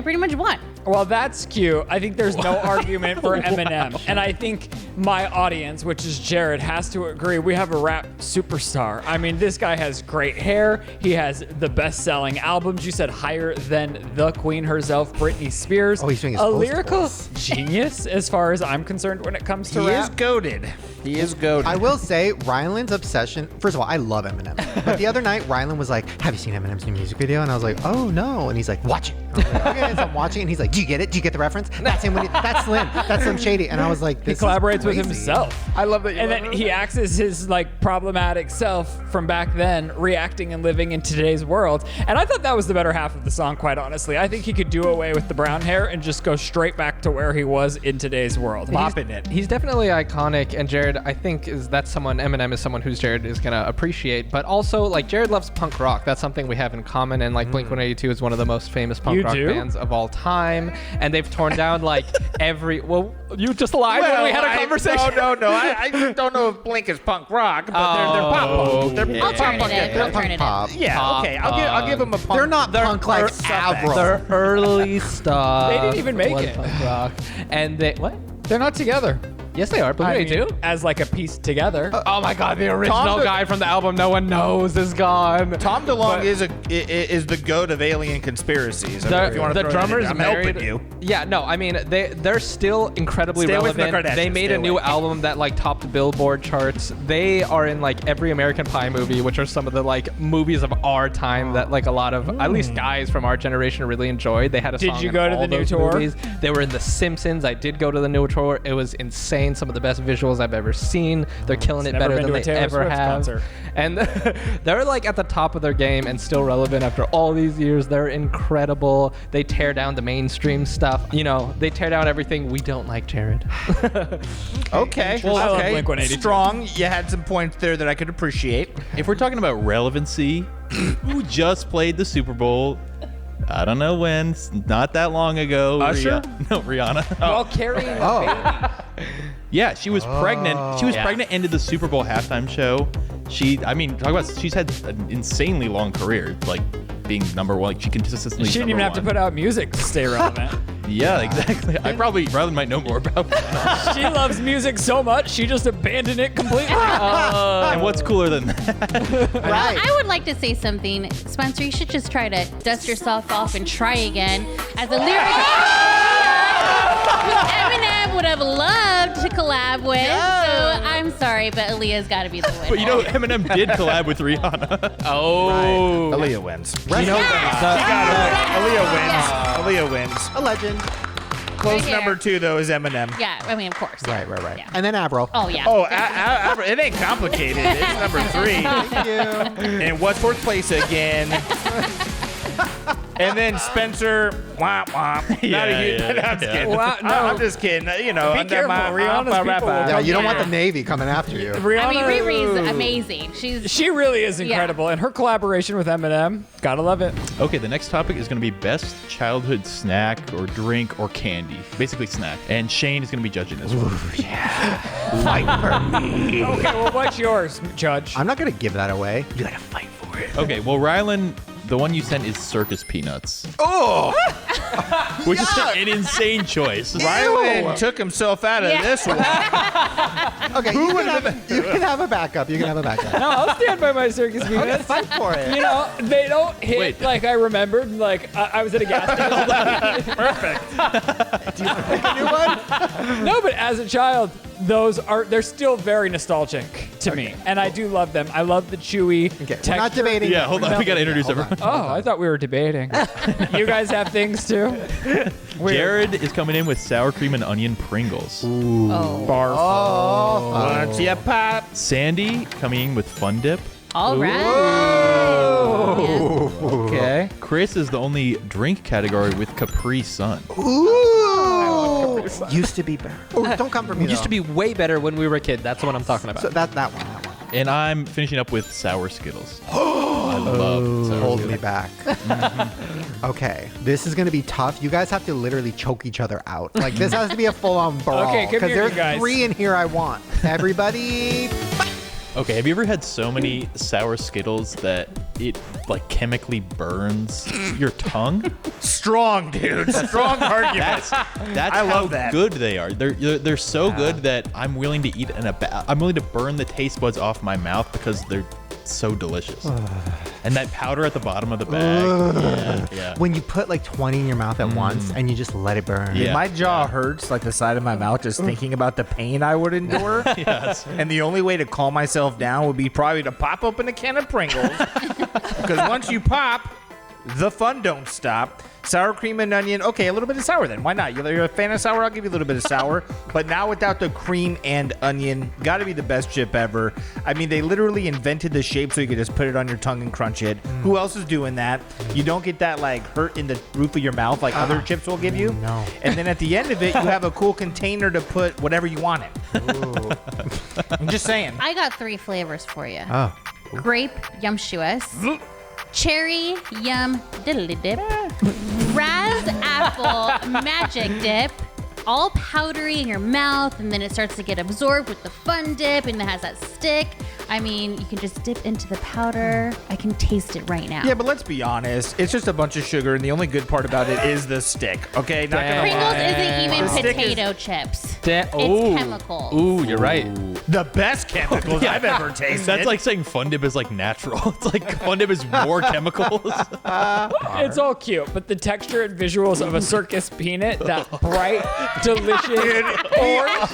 pretty much won. Well, that's cute. I think there's no argument for Eminem. And I think my audience, which is Jerid, has to agree. We have a rap superstar. I mean, this guy has great hair. He has the best-selling albums. You said higher than the queen herself, Britney Spears. Oh, he's doing his a post lyrical voice. genius, as far as I'm concerned, when it comes to He rap. is goated. He is goated. I will say, Ryland's obsession. First of all, I love Eminem. But the other night, Ryland was like, "Have you seen Eminem's new music video?" And I was like, "Oh no!" And he's like, "Watch it." I was like, okay, so I'm watching, and he's like, "Do you get it? Do you get the reference? That's him. That's Slim. That's Slim Shady." And I was like, He "This collaborates is with crazy. himself. I love that you And love then him. he acts as his like problematic self from back then, reacting and living in today's world. And I thought that was the better half of the song, quite honestly. I think he could do away with the brown hair and just go straight back to where he was in today's world. Mopping it. He's definitely iconic, and Jerid, I think, Eminem is someone who's Jerid is gonna appreciate. But also, like, Jerid loves punk rock. That's something we have in common. And like, Blink-182 is one of the most famous punk You rock do? bands of all time, and they've torn down like every. Well, you just lied when we had a conversation. No. I don't know if Blink is punk rock, but they're pop punk. They're pop punk. Alternative. They're punk pop. Yeah, Pop okay. I'll give them a punk. They're not punk like Avril. Their early stuff. They didn't even make was it. punk rock, and they what? They're not together. Yes, they are. Blink-182. As like a piece together. Oh my God, the original guy from the album no one knows is gone. Tom DeLonge is the goat of alien conspiracies. I mean, if you want to The throw that in drummer's there, I'm married. helping you. Yeah, no, I mean they're still incredibly Stay away from the relevant. They Kardashians, made stay a new away. album that like topped Billboard charts. They are in like every American Pie movie, which are some of the like movies of our time that like a lot of at least guys from our generation really enjoyed. They had a Did song you in go to all the new those tour? movies. They were in The Simpsons. I did go to the new tour. It was insane. Some of the best visuals I've ever seen. They're killing it Never better been than to a they Taylor ever Swift have. concert. And they're like at the top of their game and still relevant after all these years. They're incredible. They tear down the mainstream stuff. You know, they tear down everything we don't like, Jerid. Okay. I love okay. Blink-182. Strong. You had some points there that I could appreciate. If we're talking about relevancy, who just played the Super Bowl? I don't know when. Not that long ago. Usher? No, Rihanna. While carrying a baby. Yeah, she was pregnant. She was pregnant and did the Super Bowl halftime show. She's had an insanely long career, like being number one. Like she consistently. She didn't even have to put out music to stay relevant. Yeah, exactly. Ryland might know more about that. She loves music so much, she just abandoned it completely. And what's cooler than that? Right. I would like to say something. Spencer, you should just try to dust yourself off and try again. As a lyric Eminem would have loved to collab with. So I'm sorry, but Aaliyah's got to be the winner. But you know, Eminem did collab with Rihanna. Oh. Aaliyah wins. You know, Aaliyah wins. a legend. Close Right number here. 2 though is Eminem. Yeah, I mean, of course. Yeah. Right. Yeah. And then Avril. Oh, yeah. Oh, it ain't complicated. It's number 3. Thank you. And what's fourth place again? And then Spencer, wah, wah. Not a huge, yeah, no, I'm just kidding. Wow, no. I'm just kidding. You know, Be careful, Rihanna's people will Yeah, you don't Yeah. want the Navy coming after you. Rihanna, I mean, Riri's amazing. She really is incredible, and her collaboration with Eminem, gotta love it. Okay, the next topic is going to be best childhood snack or drink or candy. Basically snack. And Shane is going to be judging this one. Fight for me. Okay, well, what's yours, Judge? I'm not gonna give that away. You gotta fight for it. Okay, well, Ryland, the one you sent is circus peanuts. Oh, Which is an insane choice. Ryland took himself out of this one. okay. You can have a backup. You can have a backup. No, I'll stand by my circus peanuts. Fight for it. You know, they don't hit Wait. like I remembered. Like I was at a gas station. Do you want to pick a new one? No, but as a child, they're still very nostalgic to me, and I do love them. I love the chewy Okay, texture. we're not debating. Yeah, hold on. We got to introduce Hold on. everyone. Oh, I thought we were debating. You guys have things too? Jared is coming in with sour cream and onion Pringles. Oh. Once you pop. Sandy coming in with Fun Dip. All right. Okay. Chris is the only drink category with Capri Sun. Ooh. Used to be better. Oh, don't come for me. Used to be way better when we were a kid. That's what I'm talking about. So that one. And I'm finishing up with sour Skittles. I love sour Hold Skittles. me back. Okay, this is gonna be tough. You guys have to literally choke each other out. Like this has to be a full-on brawl. Okay, come because here, there's you guys. 3 in here I want. Everybody. Okay, have you ever had so many sour Skittles that it like chemically burns your tongue? Strong, dude. Strong arguments. That's I how love that. good they are. They're so good that I'm willing to eat I'm willing to burn the taste buds off my mouth because they're so delicious. And that powder at the bottom of the bag. Yeah. When you put like 20 in your mouth at once and you just let it burn. Yeah. My jaw hurts like the side of my mouth just thinking about the pain I would endure. Yes. And the only way to calm myself down would be probably to pop open a can of Pringles. Because once you pop, the fun don't stop. Sour cream and onion. Okay, a little bit of sour then. Why not? You're a fan of sour? I'll give you a little bit of sour. But now without the cream and onion, gotta be the best chip ever. I mean, they literally invented the shape so you could just put it on your tongue and crunch it. Who else is doing that? You don't get that like hurt in the roof of your mouth like other chips will give you. No. And then at the end of it, you have a cool container to put whatever you want in. I'm just saying. I got 3 flavors for you. Oh. Grape, yumptuous. Cherry, yum, diddly dip. Raz apple, magic dip. All powdery in your mouth, and then it starts to get absorbed with the fun dip, and it has that stick. I mean, you can just dip into the powder. I can taste it right now. Yeah, but let's be honest. It's just a bunch of sugar, and the only good part about it is the stick. Okay, not gonna Pringles lie. isn't even The stick is potato chips. It's It's chemicals. Ooh, you're right. the best chemicals I've ever tasted. That's like saying Fun Dip is like natural. It's like Fun Dip is more chemicals. It's all cute, but the texture and visuals of a circus peanut, that bright, delicious orange,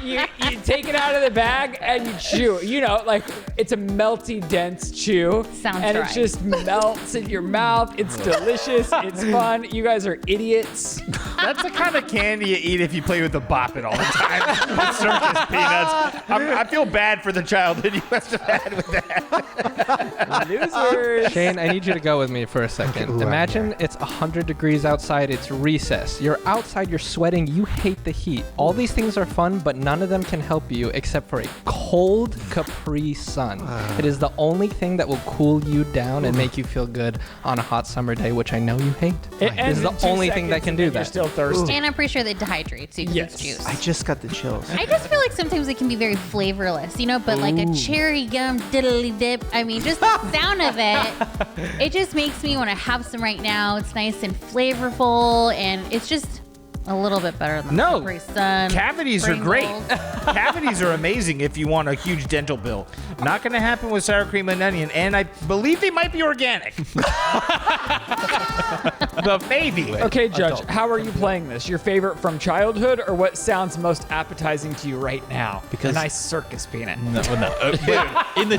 you take it out of the bag and you chew. You know, like it's a melty, dense chew. Sounds And it right. just melts in your mouth. It's delicious. It's fun. You guys are idiots. That's the kind of candy you eat if you play with the Bop It all the time. With circus peanuts. I feel bad for the childhood you must have had with that. Losers. Shane, I need you to go with me for a second. Ooh, Imagine it's 100 degrees outside. It's recess. You're outside. You're sweating. You hate the heat. All these things are fun, but none of them can help you except for a cold Capri Sun. It is the only thing that will cool you down and make you feel good on a hot summer day, which I know you hate. It This ends is the in 2 only thing that seconds can and do then that. You're still thirsty. And I'm pretty sure they dehydrate, so you can Yes. use juice. I just got the chills. I just feel like sometimes it can be very flavorless, you know, but like a cherry gum diddly dip, I mean, just the sound of it just makes me want to have some right now. It's nice and flavorful, and it's just a little bit better than No. Capri Sun. Cavities are great. Pringles. Cavities are amazing if you want a huge dental bill. Not going to happen with sour cream and onion, and I believe they might be organic. But maybe. Okay, Judge, how are you playing this? Your favorite from childhood or what sounds most appetizing to you right now? Because- a nice circus peanut. No. But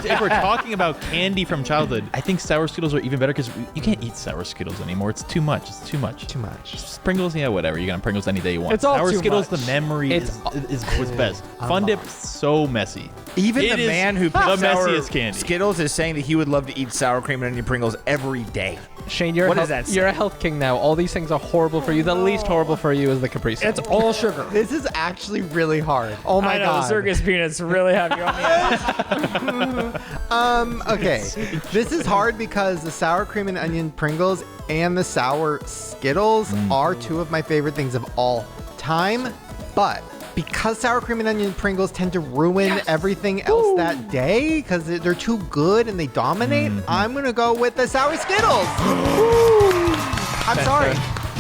if we're talking about candy from childhood, I think sour Skittles are even better because you can't eat sour Skittles anymore. It's too much. It's too much. Too much. Sprinkles, yeah, whatever. You got Pringles any day you want. It's all sour too Skittles, much. the memory is what's best. Fun Dip, so messy. Even It the is man who the picks sour messiest candy. Skittles is saying that he would love to eat sour cream and onion Pringles every day. Shane, you're What a does that say? you're a health king now. All these things are horrible for you. The least horrible for you is the Capri Sun. It's all sugar. This is actually really hard. Oh my I know, god. the circus peanuts really have you on the edge. Okay. This is hard because the sour cream and onion Pringles and the sour Skittles are two of my favorite things of all time. But because sour cream and onion Pringles tend to ruin everything else that day because they're too good and they dominate, I'm going to go with the sour Skittles. I'm sorry,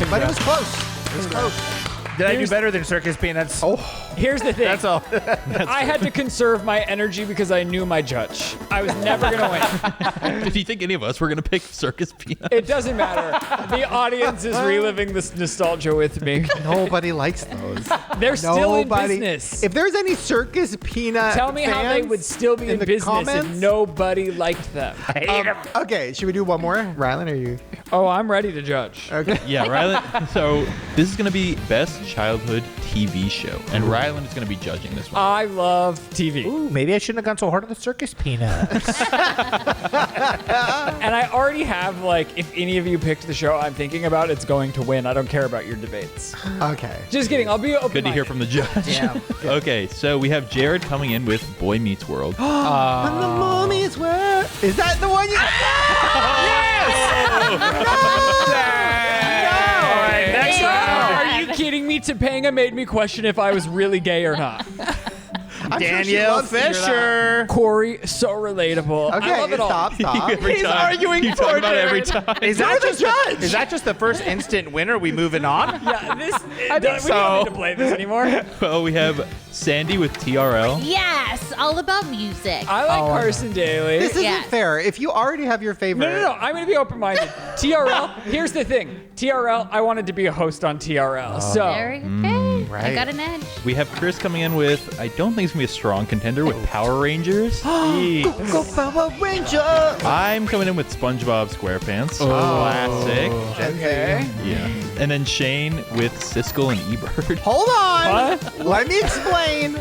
but it was close. It was close. Did I do better than circus peanuts? Oh, Here's the thing. That's all. I had to conserve my energy because I knew my judge. I was never going to win. Did you think any of us were going to pick circus peanuts? It doesn't matter. The audience is reliving this nostalgia with me. nobody likes those. They're still in Nobody. business. If there's any circus peanut Tell me how they fans would still be in the business comments, if nobody liked them. Okay, should we do one more? Ryland, are you? Oh, I'm ready to judge. Okay. Yeah, Ryland. So this is going to be best childhood TV show, and Ryland is going to be judging this one. I love TV. Ooh, maybe I shouldn't have gone so hard on the circus peanuts. And I already have, like, if any of you picked the show I'm thinking about, it's going to win. I don't care about your debates. Okay. Just kidding. I'll be open. Good to hear from the judge. Yeah. Okay, so we have Jerid coming in with Boy Meets World. When the mommy's where? Is that the one you? All right, next round. Are you kidding me? Topanga made me question if I was really gay or not. I'm sure she Danielle loves to hear that. Fisher. Corey, so relatable. Okay, I love it all. stop. Every He's time. arguing You talk for about it every Jerid. time. Is that just the first instant winner? We moving on? Yeah, this. I think We don't need to play this anymore. Well, we have Sandy with TRL. Yes, all about music. I like Carson Daly. This isn't Yes. fair. If you already have your favorite, No. I'm going to be open-minded. TRL, here's the thing. TRL, I wanted to be a host on TRL. There, okay, right. I got an edge. We have Chris coming in with, I don't think it's going to be a strong contender, with Power Rangers. Go Power Ranger. I'm coming in with SpongeBob SquarePants. Classic. Okay. Yeah. And then Shane with Siskel and Ebert. Hold on. What? Let me explain.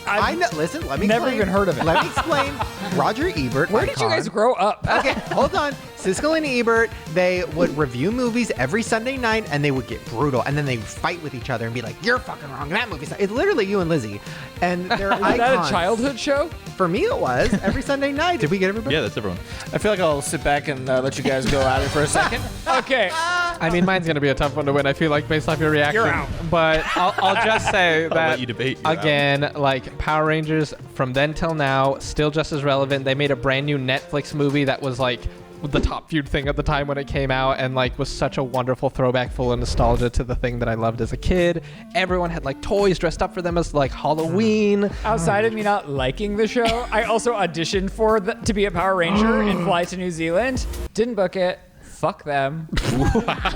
I I've know. Listen, let me never explain. even heard of it. Let me explain. Roger Ebert. Where did you guys grow up? Okay, hold on. Siskel and Ebert, they would review movies every Sunday night and they would get brutal. And then they would fight with each other and be like, you're fucking wrong. That movie's not. It's literally you and Lizzie. And they're Is that icons. a childhood show? For me, it was every Sunday night. Did we get everybody? Yeah, that's everyone. I feel like I'll sit back and let you guys go at it for a second. Okay. I mean, mine's gonna be a tough one to win. I feel like based off your reaction. You're out. But I'll just say that let you debate. You're again, like Power Rangers from then till now, still just as relevant. They made a brand new Netflix movie that was like the top viewed thing at the time when it came out, and like was such a wonderful throwback full of nostalgia to the thing that I loved as a kid. Everyone had like toys dressed up for them as like Halloween. Outside of me not liking the show, I also auditioned for to be a Power Ranger and fly to New Zealand. Didn't book it. Fuck them.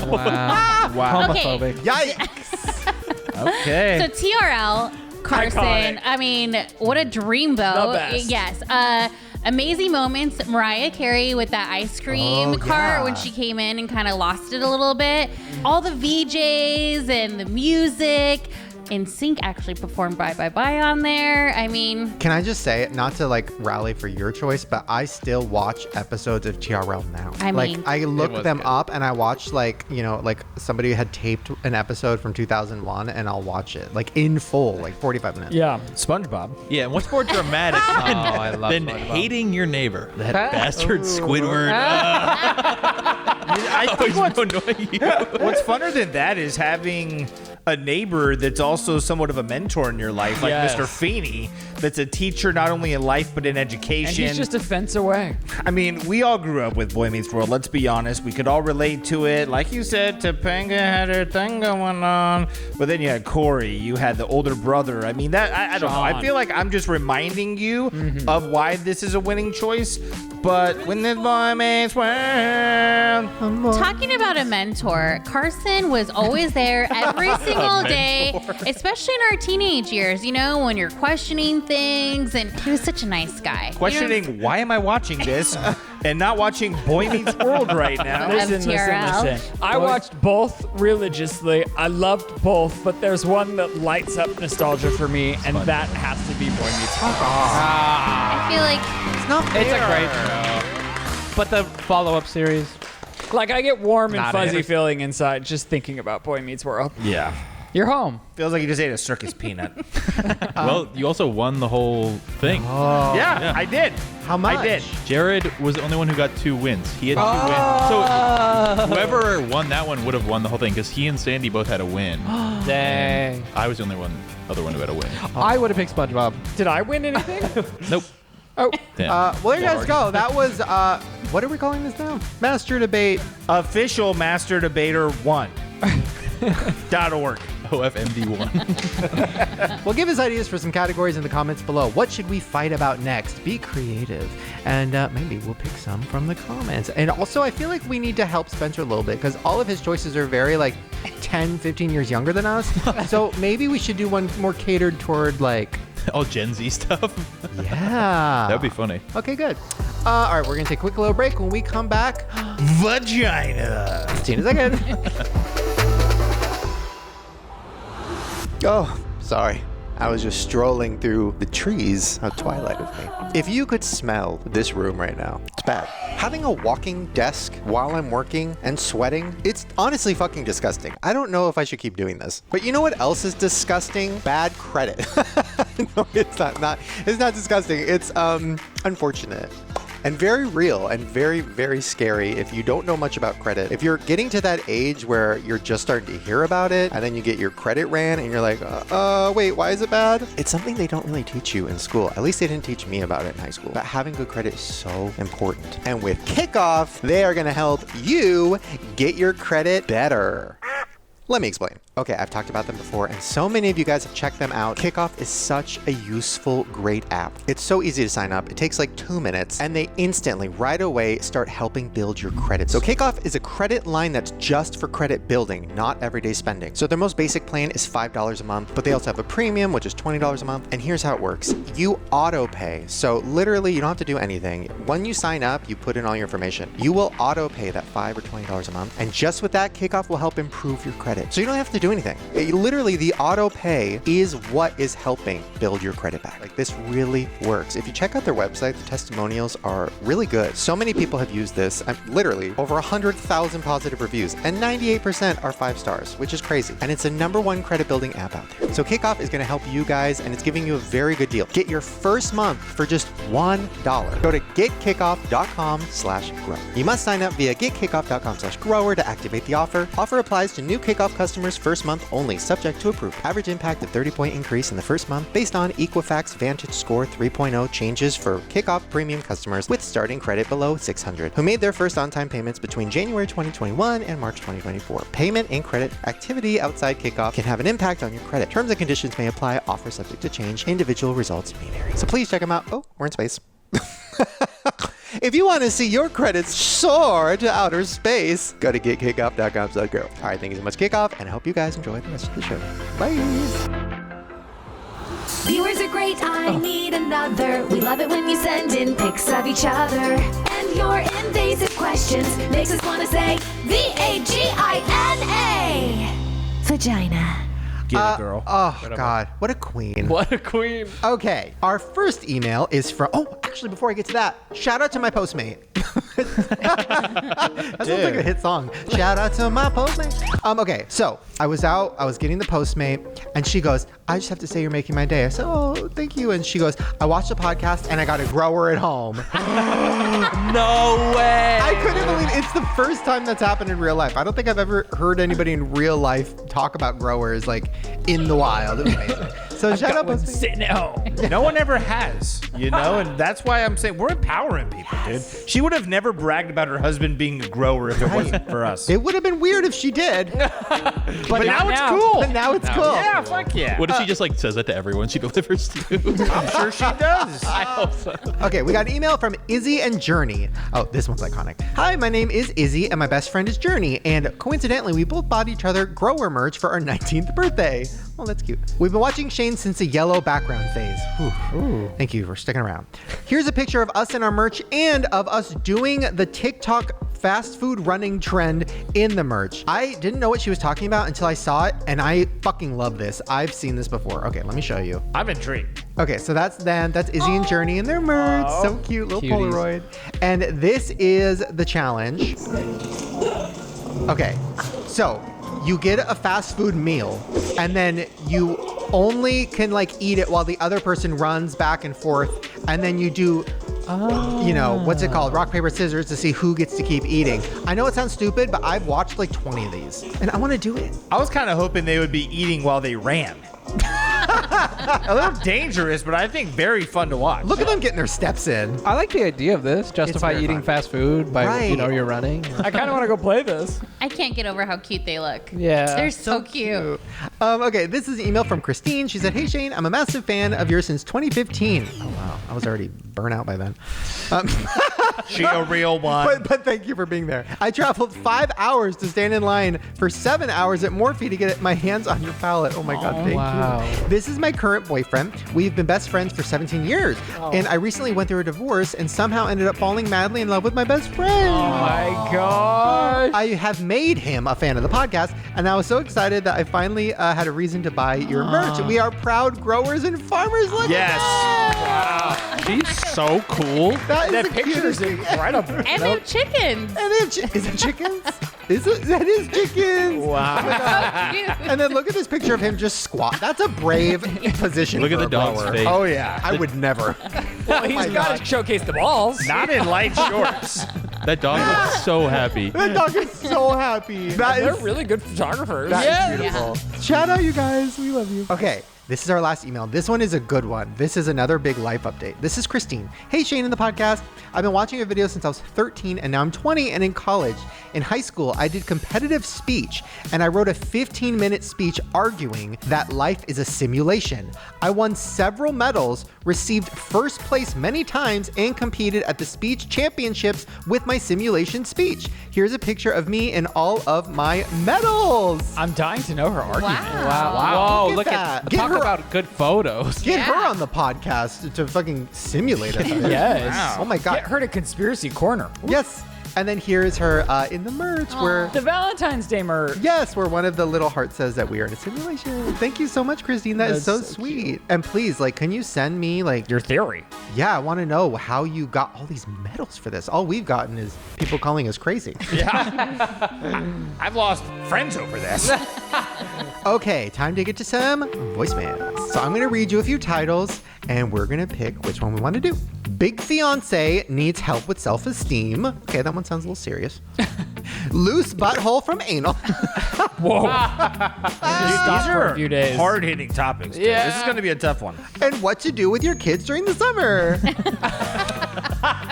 Wow. Okay. Homophobic. Yikes. Okay. So TRL, Carson. Iconic. I mean, what a dreamboat. The best. Yes. Amazing moments. Mariah Carey with that ice cream Oh, cart yeah. when she came in and kind of lost it a little bit. All the VJs and the music. NSYNC actually performed Bye Bye Bye on there. I mean, Can I just say, not to like rally for your choice, but I still watch episodes of TRL now. I mean- like I look was them good. up and I watch like, you know, like somebody had taped an episode from 2001 and I'll watch it like in full, like 45 minutes. Yeah. SpongeBob. Yeah, and what's more dramatic than, I love than SpongeBob. hating your neighbor? That Huh? bastard Squidward. I think Always annoy you. what's funner than that is having a neighbor that's also somewhat of a mentor in your life, like Yes. Mr. Feeney, that's a teacher not only in life but in And education. he's just a fence away. I mean, we all grew up with Boy Meets World. Let's be honest. We could all relate to it. Like you said, Topanga had her thing going on. But then you had Corey. You had the older brother. I mean, that I don't know. I Sean. feel like I'm just reminding you of why this is a winning choice. But when this Boy Meets World. talking about a mentor, Carson was always there every single day, especially in our teenage years, you know, when you're questioning things. And he was such a nice guy. Questioning, why am I watching this and not watching Boy Meets World right now? Listen. TRL. I watched both religiously. I loved both, but there's one that lights up nostalgia for me, and that has to be Boy Meets World. I feel like It's not fair. It's a great show. But the follow-up series, Like, I get warm and Not fuzzy it. feeling inside just thinking about Boy Meets World. Yeah. You're home. Feels like you just ate a circus peanut. Well, you also won the whole thing. Yeah, I did. How much? I did. Jared was the only one who got 2 wins. He had 2 wins. So whoever won that one would have won the whole thing because he and Sandy both had a win. dang. I was the only other one who had a win. I would have picked SpongeBob. Did I win anything? Nope. Oh, Damn. Well, there you guys go. That was, what are we calling this now? Master Debate. Official Master Debater 1.org. OFMD1. Well, give us ideas for some categories in the comments below. What should we fight about next? Be creative. And maybe we'll pick some from the comments. And also, I feel like we need to help Spencer a little bit because all of his choices are very, 10, 15 years younger than us. So maybe we should do one more catered toward, All Gen Z stuff. yeah. That'd be funny. Okay, good. All right, we're going to take a quick little break. When we come back, Vagina. see you in a second. Oh, sorry. I was just strolling through the trees. How Twilight of me. If you could smell this room right now, it's bad. Having a walking desk while I'm working and sweating, it's honestly fucking disgusting. I don't know if I should keep doing this. But you know what else is disgusting? Bad credit. No, it's not. It's not disgusting. It's unfortunate. And very real and very, very scary if you don't know much about credit. If you're getting to that age where you're just starting to hear about it and then you get your credit ran and you're like, wait, why is it bad? It's something they don't really teach you in school. At least they didn't teach me about it in high school. But having good credit is so important. And with KIKOFF, they are going to help you get your credit better. Let me explain. Okay, I've talked about them before, and so many of you guys have checked them out. KIKOFF is such a useful, great app. It's so easy to sign up. It takes 2 minutes, and they instantly, right away, start helping build your credit. So KIKOFF is a credit line that's just for credit building, not everyday spending. So their most basic plan is $5 a month, but they also have a premium, which is $20 a month. And here's how it works. You auto pay. So literally, you don't have to do anything. When you sign up, you put in all your information. You will auto pay that $5 or $20 a month. And just with that, KIKOFF will help improve your credit. So you don't have to do anything. Literally, the auto pay is what is helping build your credit back. This really works. If you check out their website, the testimonials are really good. So many people have used this. Literally, over 100,000 positive reviews, and 98% are 5 stars, which is crazy. And it's the #1 credit building app out there. So KIKOFF is going to help you guys, and it's giving you a very good deal. Get your first month for just $1. Go to getkikoff.com/grower. You must sign up via getkikoff.com/grower to activate the offer. Offer applies to new KIKOFF customers first month only, subject to approval. Average impact of 30-point increase in the first month based on Equifax Vantage Score 3.0 changes for KIKOFF premium customers with starting credit below 600 who made their first on-time payments between January 2021 and March 2024. Payment and credit activity outside KIKOFF can have an impact on your credit. Terms and conditions may apply. Offer subject to change. Individual results may vary. So please check them out. Oh, we're in space. If you want to see your credits soar to outer space, go to getkikoff.com/grow. All right, thank you so much, KIKOFF, and I hope you guys enjoy the rest of the show. Bye. Viewers are great, I need another. We love it when you send in pics of each other. And your invasive questions makes us want to say VAGINA. Vagina. Get it, girl. Oh, God. What a queen. What a queen. Okay, our first email is from... Oh, actually, before I get to that, shout out to my Postmate. That sounds like a hit song. Shout out to my Postmate. Okay, so I was getting the Postmate, and she goes, I just have to say you're making my day. I said, oh, thank you. And she goes, I watched the podcast, and I got a grower at home. No way. I couldn't believe it. It's the first time that's happened in real life. I don't think I've ever heard anybody in real life talk about growers in the wild. It was amazing. So shout out Postmate. Sitting at home. No one ever has, and that's why I'm saying we're empowering people, dude. She would have never bragged about her husband being a grower if it wasn't for us. It would have been weird if she did. But now it's cool. But now it's cool. Yeah, fuck yeah. What if she just says that to everyone she delivers to? I'm sure she does. I hope so. Okay, we got an email from Izzy and Journey. Oh, this one's iconic. Hi, my name is Izzy and my best friend is Journey. And coincidentally, we both bought each other grower merch for our 19th birthday. Oh, that's cute. We've been watching Shane since the yellow background phase. Ooh. Thank you for sticking around. Here's a picture of us and our merch and of us doing the TikTok fast food running trend in the merch. I didn't know what she was talking about until I saw it, and I fucking love this. I've seen this before. Okay, let me show you. I'm intrigued. Okay, so that's them. That's Izzy and Journey in their merch. So cute, little Cuties. Polaroid. And this is the challenge. Okay, so you get a fast food meal, and then you only can like eat it while the other person runs back and forth, and then you do, you know, what's it called? Rock, paper, scissors to see who gets to keep eating. I know it sounds stupid, but I've watched like 20 of these, and I want to do it. I was kind of hoping they would be eating while they ran. A little dangerous, but I think very fun to watch. Look at them getting their steps in. I like the idea of this. Justify very eating fun. fast food by, Right. you're running. I kind of want to go play this. I can't get over how cute they look. Yeah. They're so cute. Okay, this is an email from Christine. She said, "Hey Shane, I'm a massive fan of yours since 2015." Oh wow, I was already burnt out by then. She a real one. But thank you for being there. I traveled 5 hours to stand in line for 7 hours at Morphe to get my hands on your palette. Oh my God, thank you. This is my current boyfriend. We've been best friends for 17 years. And I recently went through a divorce and somehow ended up falling madly in love with my best friend. Oh my gosh. I have made him a fan of the podcast, and I was so excited that I finally had a reason to buy your merch. We are proud growers and farmers like Yes. that. She's so cool. That is That the picture is cutest thing. incredible. And they have chickens. And they have is it chickens? Is it? That is chickens. Wow. So cute. And then look at this picture of him just squat. That's a brave position. Look at for the a dog's grower. face. Oh, yeah. I would never. Well, he's my got God. to showcase the balls. Not in light shorts. That dog looks so happy. That dog is so happy. That They're is really good photographers. that is beautiful. Shout out, you guys. We love you. Okay. This is our last email. This one is a good one. This is another big life update. This is Christine. Hey, Shane in the podcast. I've been watching your videos since I was 13 and now I'm 20 and in college. In high school, I did competitive speech and I wrote a 15-minute speech arguing that life is a simulation. I won several medals, received first place many times, and competed at the speech championships with my simulation speech. Here's a picture of me in all of my medals. I'm dying to know her argument. Wow. Whoa, Look look at at that. Get talk her- about good photos. Get her Yeah. on the podcast to fucking simulate it. Yes. Wow. Oh my God. Get her to Conspiracy Corner. Yes. And then here's her in the merch where, The Valentine's Day merch. yes, where one of the little hearts says that we are in a simulation. Thank you so much, Christine. That is so That's so sweet. And please, like, can you send me, like, Your theory. yeah, I want to know how you got all these medals for this. All we've gotten is people calling us crazy. I've lost friends over this. Okay, time to get to some voicemails. So I'm going to read you a few titles and we're going to pick which one we want to do. Big fiance needs help with self-esteem. Okay, that one sounds a little serious. Loose butthole from anal. Whoa. These for are a few days. hard-hitting topics. Dude. Yeah. This is going to be a tough one. And what to do with your kids during the summer.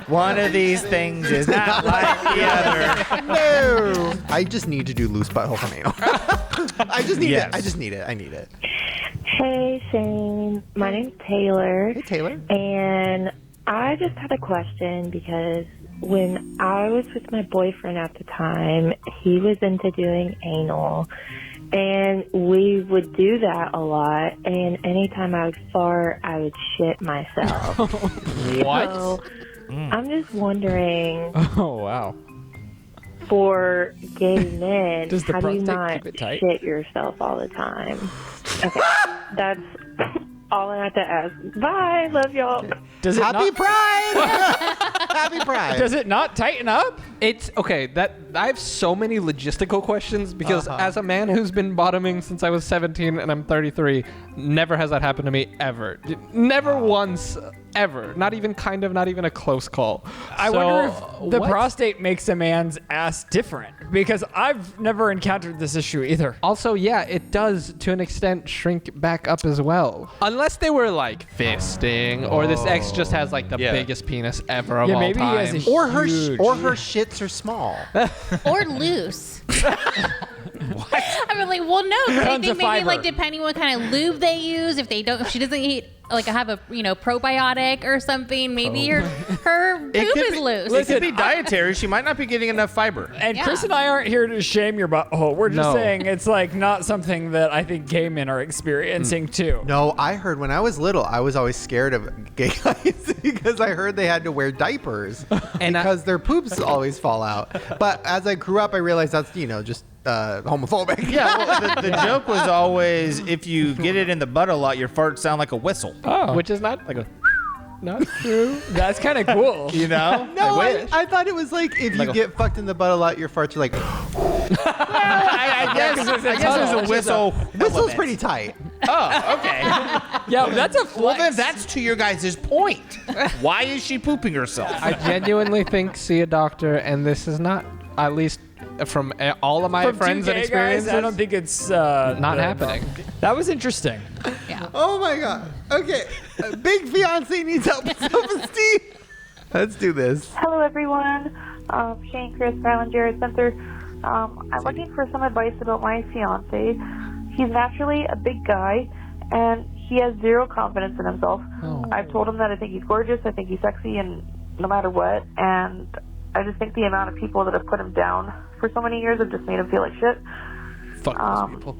One of these things is not like the other. No. I just need to do loose butthole from anal. I just need Yes. it. I just need it. I need it. Hey, Shane. My name's Taylor. Hey, Taylor. And I just had a question because when I was with my boyfriend at the time, he was into doing anal. And we would do that a lot. And anytime I would fart, I would shit myself. What? So I'm just wondering, Oh, wow. for gay men, Does the how do you prostate not keep it tight? shit yourself all the time? Okay, that's all I have to ask. Bye, love y'all. Does it Happy not, Pride! Happy Pride. Does it not tighten up? It's okay. That I have so many logistical questions because as a man who's been bottoming since I was 17 and I'm 33, never has that happened to me ever. Never once, ever. Not even not even a close call. I So, wonder if the what? prostate makes a man's ass different because I've never encountered this issue either. Also, yeah, it does to an extent shrink back up as well. Unless they were like fisting, or this ex just has like the Yeah. biggest penis ever of Yeah, all maybe he time. has a Or her huge- shits are small. Or loose. I mean, like, well, no, 'cause I Tons think of maybe fiber. like depending what kind of lube they use, if she doesn't eat like have a probiotic or something, maybe her boob is loose. It could be dietary. She might not be getting enough fiber. And Yeah. Chris and I aren't here to shame your butthole. We're just No. saying it's like not something that I think gay men are experiencing too. No, I heard when I was little, I was always scared of gay guys because I heard they had to wear diapers And because their poops always fall out. But as I grew up, I realized that's, just homophobic. Yeah, well, the joke was always if you get it in the butt a lot, your farts sound like a whistle. Oh, Which is not Like a, not true. that's kind of cool. you know? No, wish. I thought it was like if Like you a- get fucked in the butt a lot, your farts are like, I guess it's a whistle. whistle's element. pretty tight. Oh, okay. Yeah, that's a Well, flex. then that's to your guys' point. Why is she pooping herself? I genuinely think see a doctor, and this is not, at least from all of my From friends two and gay experiences, guys, I don't think it's not happening. That was interesting. Yeah. Oh my god. Okay. Big fiance needs help with self-esteem. Let's do this. Hello, everyone. Shane, Chris, Ryland, Jerid, Spencer. I'm looking for some advice about my fiance. He's naturally a big guy, and he has zero confidence in himself. I've told him that I think he's gorgeous, I think he's sexy, and no matter what. And I just think the amount of people that have put him down for so many years have just made him feel like shit. Fuck those people.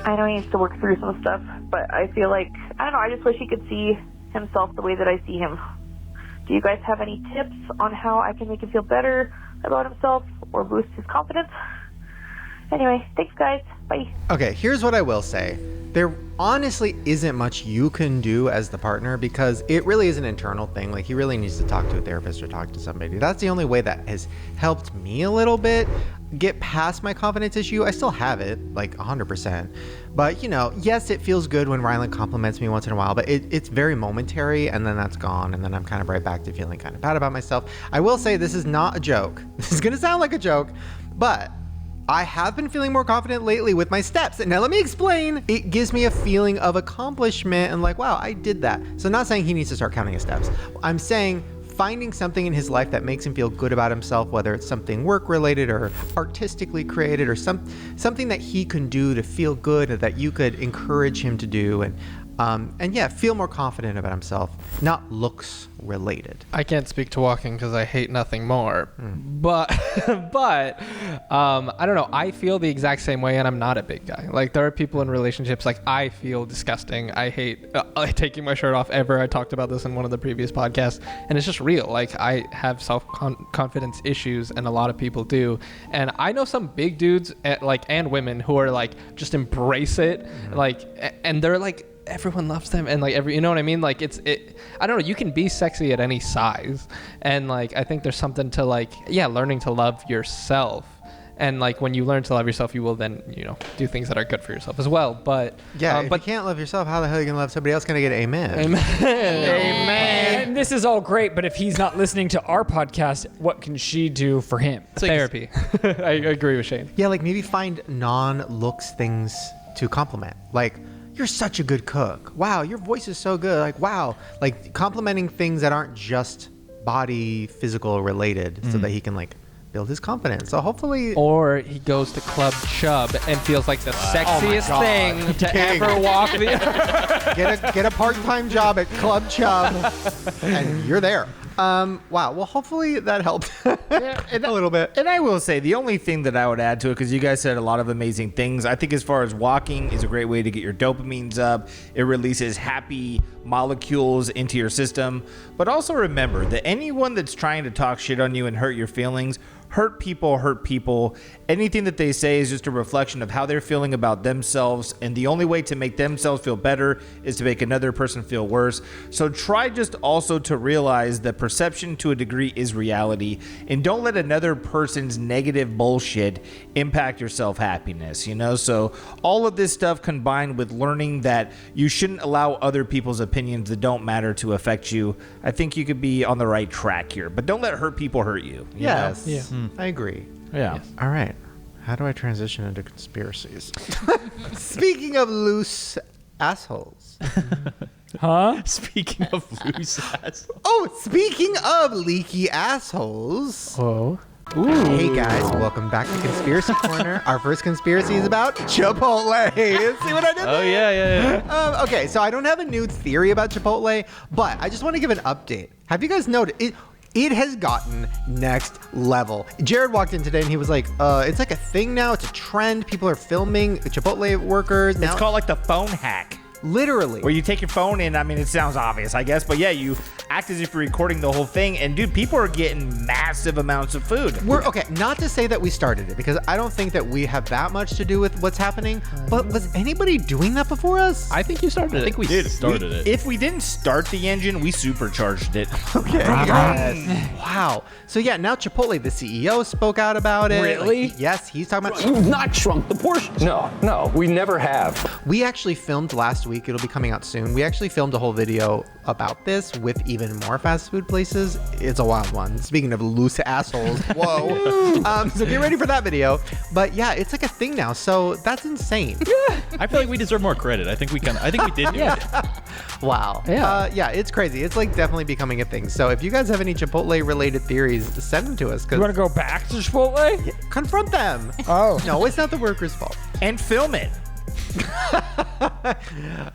I know he needs to work through some stuff, but I feel like, I don't know, I just wish he could see himself the way that I see him. Do you guys have any tips on how I can make him feel better about himself or boost his confidence? Anyway, thanks, guys. Bye. Okay, here's what I will say. There honestly isn't much you can do as the partner because it really is an internal thing. Like, he really needs to talk to a therapist or talk to somebody. That's the only way that has helped me a little bit get past my confidence issue. I still have it, like 100%. But, you know, yes, it feels good when Ryland compliments me once in a while, but it's very momentary, and then that's gone, and then I'm kind of right back to feeling kind of bad about myself. I will say this is not a joke. This is going to sound like a joke, but I have been feeling more confident lately with my steps. And now let me explain. It gives me a feeling of accomplishment and like, wow, I did that. So I'm not saying he needs to start counting his steps. I'm saying finding something in his life that makes him feel good about himself, whether it's something work related or artistically created or something that he can do to feel good or that you could encourage him to do. And yeah, feel more confident about himself, not looks related. I can't speak to walking because I hate nothing more. But I don't know. I feel the exact same way, and I'm not a big guy. Like, there are people in relationships, like, I feel disgusting. I hate taking my shirt off ever. I talked about this in one of the previous podcasts, and it's just real. Like, I have self-confidence issues, and a lot of people do. And I know some big dudes, and women who are like, just embrace it. Like, and they're like, everyone loves them, and like you know what I mean? Like, I don't know, you can be sexy at any size, and like I think there's something to like, yeah, learning to love yourself. And like when you learn to love yourself, you will then, you know, do things that are good for yourself as well. But yeah, if you can't love yourself, how the hell are you gonna love somebody else? Gonna get amen. Amen. And this is all great, but if he's not listening to our podcast, what can she do for him? Therapy. I agree with Shane. Yeah, like maybe find non-looks things to compliment. Like, you're such a good cook. Wow, your voice is so good. Like, wow. Like, complimenting things that aren't just body, physical related so that he can, like, build his confidence. So hopefully... Or he goes to Club Chub and feels like the sexiest thing to ever walk the earth. Get a part-time job at Club Chub and you're there. Wow. Well, hopefully that helped a little bit. And I will say the only thing that I would add to it, because you guys said a lot of amazing things, I think as far as walking is a great way to get your dopamines up. It releases happy molecules into your system. But also remember that anyone that's trying to talk shit on you and hurt your feelings, hurt people. Anything that they say is just a reflection of how they're feeling about themselves, and the only way to make themselves feel better is to make another person feel worse. So try just also to realize that perception to a degree is reality, and don't let another person's negative bullshit impact your self-happiness, you know? So all of this stuff combined with learning that you shouldn't allow other people's opinions that don't matter to affect you, I think you could be on the right track here. But don't let hurt people hurt you. You know? Yeah. I agree. Yeah. Yes. All right. How do I transition into conspiracies? Speaking of loose assholes. Huh? Speaking of loose ass. Oh, speaking of leaky assholes. Whoa. Hey guys, welcome back to Conspiracy Corner. Our first conspiracy is about Chipotle. See what I did? Oh, yeah. Okay, so I don't have a new theory about Chipotle, but I just want to give an update. Have you guys noticed it has gotten next level? Jerid walked in today and he was like, it's like a thing now. It's a trend. People are filming Chipotle workers. Now It's called like the phone hack. Literally. Where you take your phone and, I mean, it sounds obvious, I guess, but yeah, you act as if you're recording the whole thing. And dude, people are getting massive amounts of food. We're okay, not to say that we started it, because I don't think that we have that much to do with what's happening, but was anybody doing that before us? I think you started it. I think we started it. If we didn't start the engine, we supercharged it. Okay. Yes. Wow. So yeah, now Chipotle, the CEO, spoke out about it. Really? Yes, he's talking about... You've not shrunk the portions. No, we never have. We actually filmed last week. It'll be coming out soon. We actually filmed a whole video about this with even more fast food places. It's a wild one. Speaking of loose assholes, whoa. So get ready for that video. But yeah, it's like a thing now. So that's insane. I feel like we deserve more credit. I think we did do it. Wow. Yeah. Yeah, it's crazy. It's like definitely becoming a thing. So if you guys have any Chipotle related theories, send them to us. You want to go back to Chipotle? Confront them. Oh. No, it's not the workers' fault. And film it.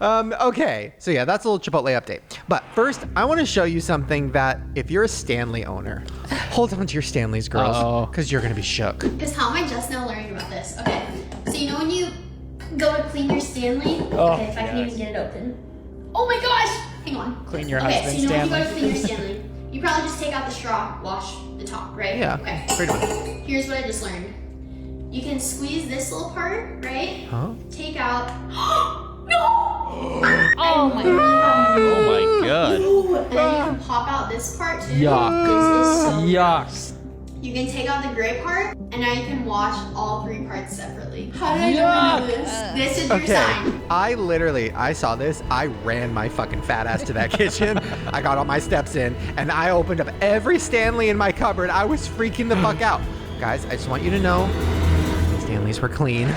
Okay, so yeah, that's a little Chipotle update. But first, I want to show you something that if you're a Stanley owner, hold on to your Stanleys, girls, because you're going to be shook. Because how am I just now learning about this? Okay, so you know when you go to clean your Stanley? Okay, if I can even get it open. Oh my gosh! Hang on. Clean your okay, husband's so you know Stanley. when you go to clean your Stanley, you probably just take out the straw, wash the top, right? Yeah, Okay. pretty much. Here's what I just learned. You can squeeze this little part, right? Huh? Take out. No! Oh my god. Oh my god. And then you can pop out this part too. Yuck. This is so Yuck. gross. You can take out the gray part, and now you can wash all three parts separately. How did I never know this? This is your Okay, sign. I saw this. I ran my fucking fat ass to that kitchen. I got all my steps in, and I opened up every Stanley in my cupboard. I was freaking the fuck out. Guys, I just want you to know, Stanleys were clean.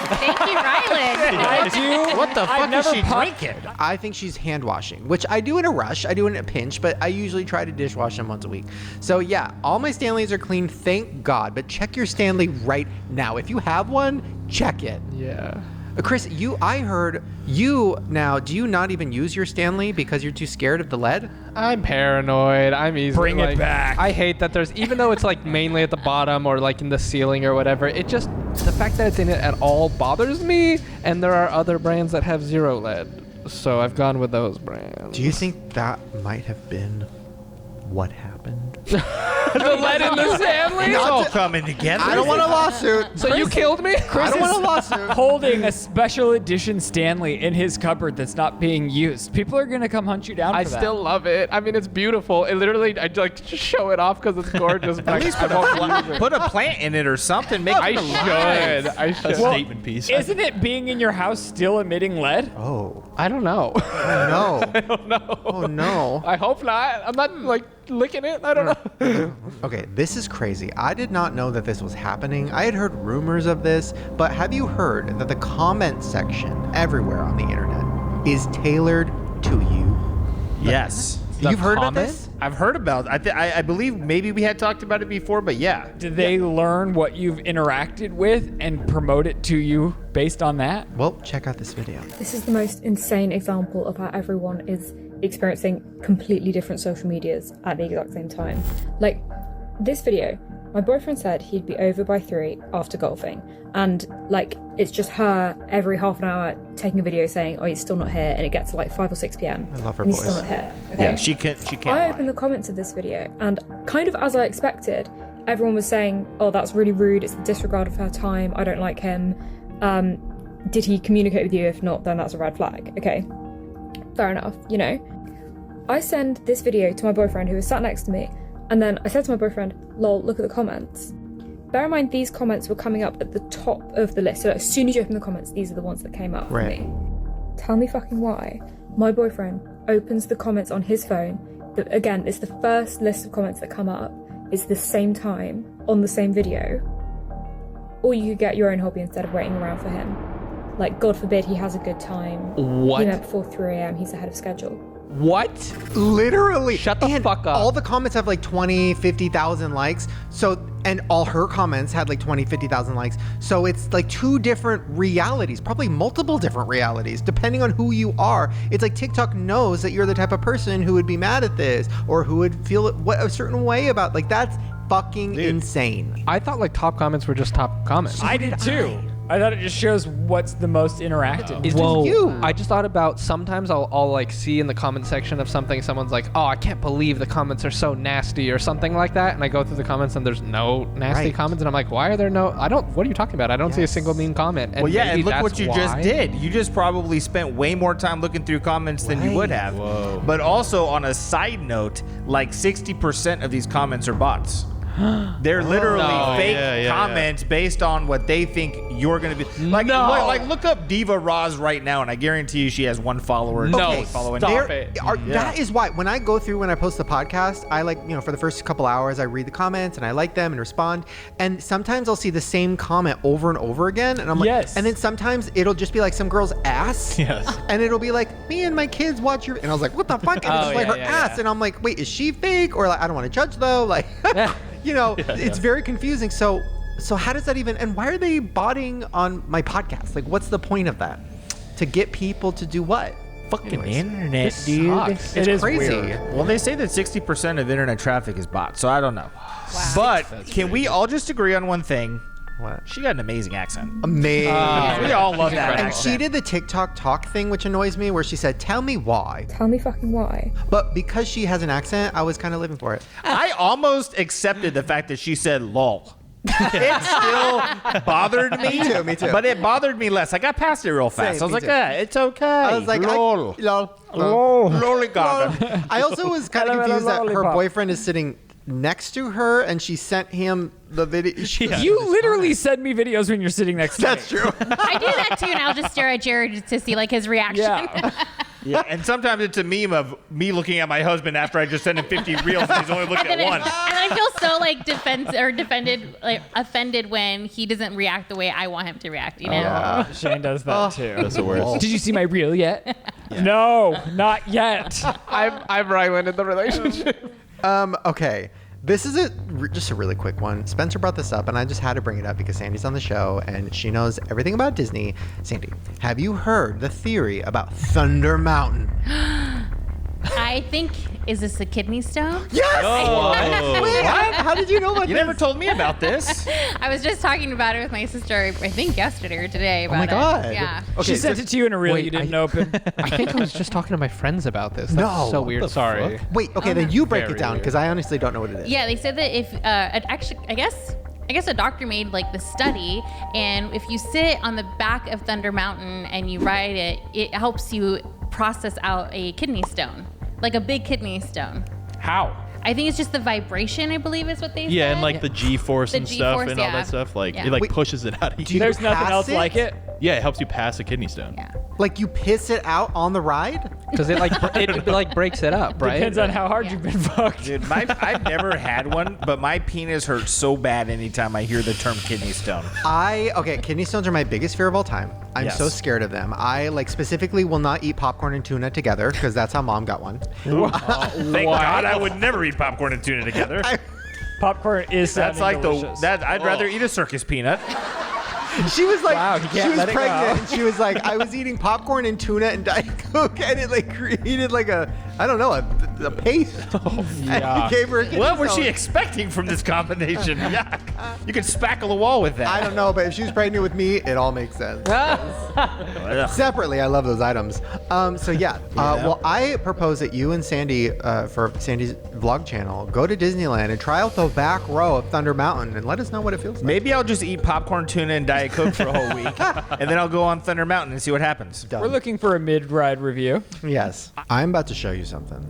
Thank you, Ryland. I do. What the fuck is she drinking? I think she's hand washing, which I do in a rush. I do in a pinch, but I usually try to dishwash them once a week. So yeah, all my Stanleys are clean, thank God. But check your Stanley right now. If you have one, check it. Yeah. Chris, I heard you now, do you not even use your Stanley because you're too scared of the lead? I'm paranoid. I'm easily Bring it back. I hate that there's, even though it's like mainly at the bottom or like in the ceiling or whatever, it just, the fact that it's in it at all bothers me. And there are other brands that have zero lead. So I've gone with those brands. Do you think that might have been what happened? The lead in the Stanley? It's all coming together. I don't want a lawsuit. So you killed me? I don't want a lawsuit. Holding a special edition Stanley in his cupboard that's not being used. People are gonna come hunt you down for I that. still love it. I mean, it's beautiful. It literally, I like to show it off because it's gorgeous. But At least put a plant in it or something. Make I it alive. should. I A should. statement piece. Isn't it being in your house still emitting lead? Oh, I don't know. no. I don't know. Oh, no. I hope not. I'm not like licking it. I don't know. Okay, this is crazy. I did not know that this was happening. I had heard rumors of this, but have you heard that the comment section everywhere on the internet is tailored to you? Yes. You've heard about this? I've heard about it. I believe maybe we had talked about it before, but yeah. Do they learn what you've interacted with and promote it to you based on that? Well, check out this video. This is the most insane example of how everyone is experiencing completely different social medias at the exact same time. Like, this video, my boyfriend said he'd be over by 3 after golfing, and like it's just her every half an hour taking a video saying, oh, he's still not here, and it gets to like 5 or 6 p.m. I love her and he's voice. still not here. Okay? Yeah, she can't. I lie. opened the comments of this video, and kind of as I expected, everyone was saying, oh, that's really rude, it's the disregard of her time, I don't like him. Did he communicate with you? If not, then that's a red flag. Okay, fair enough, you know. I send this video to my boyfriend who was sat next to me, and then I said to my boyfriend, lol, look at the comments. Bear in mind, these comments were coming up at the top of the list, so as soon as you open the comments, these are the ones that came up for me. Tell me fucking why my boyfriend opens the comments on his phone, that again, it's the first list of comments that come up, it's the same time, on the same video, or you could get your own hobby instead of waiting around for him. Like, God forbid he has a good time. What? He meant before 3 a.m, he's ahead of schedule. What? Literally. Shut the fuck up. All the comments have like 20, 50,000 likes. So, and all her comments had like 20, 50,000 likes. So it's like 2 different realities, probably multiple different realities, depending on who you are. It's like TikTok knows that you're the type of person who would be mad at this or who would feel a certain way about, like, that's fucking insane. I thought like top comments were just top comments. I did too. I thought it just shows what's the most interacted. It's just you. I just thought about sometimes I'll like see in the comment section of something, someone's like, oh, I can't believe the comments are so nasty or something like that. And I go through the comments and there's no nasty comments. And I'm like, why are there no, what are you talking about? I don't see a single mean comment. And well, yeah, and look that's what you just did. You just probably spent way more time looking through comments than you would have. Whoa. But also, on a side note, like 60% of these comments are bots. They're literally fake comments based on what they think you're going to be. Like, look up Diva Roz right now, and I guarantee you she has one follower. No, following. stop it. That is why when I go through, when I post the podcast, I like, for the first couple hours, I read the comments and I like them and respond. And sometimes I'll see the same comment over and over again. And I'm like, and then sometimes it'll just be like some girl's ass. Yes. And it'll be like, me and my kids watch your, and I was like, what the fuck? And it's like her ass. And I'm like, wait, is she fake? Or like, I don't want to judge though. Like, it's very confusing. So how does that even, and why are they botting on my podcast? Like, what's the point of that? To get people to do what? Fucking internet, this dude. sucks. It is crazy. Weird. Well, they say that 60% of internet traffic is bots, so I don't know. Wow. But can we all just agree on one thing? What? She got an amazing accent. Amazing. We all love that And accent. she did the TikTok talk thing, which annoys me, where she said, tell me why. Tell me fucking why. But because she has an accent, I was kind of living for it. I almost accepted the fact that she said lol. It still bothered me. Me too. But it bothered me less. I got past it real fast. Same, I was me like, too. yeah, it's okay. I was like, lol. lol. Lolly-gaga. I also was kind of confused that her boyfriend is sitting next to her and she sent him the video. You literally send me videos when you're sitting next to me. That's true. I do that too, and I'll just stare at Jerid to see like his reaction. Yeah. Yeah, and sometimes it's a meme of me looking at my husband after I just sent him 50 reels and he's only looked at one. And I feel so like offended when he doesn't react the way I want him to react. You know? Shane does that too. That's the worst. Did you see my reel yet? No, not yet. I'm Ryland in the relationship. Okay. This is just a really quick one. Spencer brought this up, and I just had to bring it up because Sandy's on the show, and she knows everything about Disney. Sandy, have you heard the theory about Thunder Mountain? I think, is this a kidney stone? Yes! What? How did you know about You this? never told me about this. I was just talking about it with my sister, I think yesterday or today. About Oh my God. It. Yeah. Okay, She sent it to you in a reel you didn't open. I think I was just talking to my friends about this. That's No. so What weird. the Sorry. Wait, okay, then you break Very it down weird. because I honestly don't know what it is. Yeah, they said that if actually, I guess a doctor made like the study, and if you sit on the back of Thunder Mountain and you ride it, it helps you process out a kidney stone, like a big kidney stone. How? I think it's just the vibration, I believe is what they said. Yeah, and like the G-force The and stuff G-force, and all yeah. that stuff. Like Yeah. it like Wait, pushes it out of you. There's nothing pass else it? like it. Yeah, it helps you pass a kidney stone. Yeah. Like you piss it out on the ride? Because it like breaks it up, right? Depends on how hard you've been fucked. Dude, I've never had one, but my penis hurts so bad anytime I hear the term kidney stone. Kidney stones are my biggest fear of all time. I'm Yes. so scared of them. I specifically will not eat popcorn and tuna together because that's how mom got one. Thank God I would never eat popcorn and tuna together. Popcorn is That's like delicious. I'd rather eat a circus peanut. She was like, Wow, you can't she was let it pregnant. go. And she was like, I was eating popcorn and tuna and Diet Coke, and it like created like a paste. yeah. And gave her a kidney What was stone. she expecting from this combination? Yuck. You could spackle a wall with that. I don't know, but if she was pregnant with me, it all makes sense. Ugh. Separately, I love those items. Well, I propose that you and Sandy, for Sandy's vlog channel, go to Disneyland and try out the back row of Thunder Mountain and let us know what it feels like. Maybe I'll just eat popcorn, tuna, and Diet Coke for a whole week, and then I'll go on Thunder Mountain and see what happens. Done. We're looking for a mid-ride review. Yes. I'm about to show you something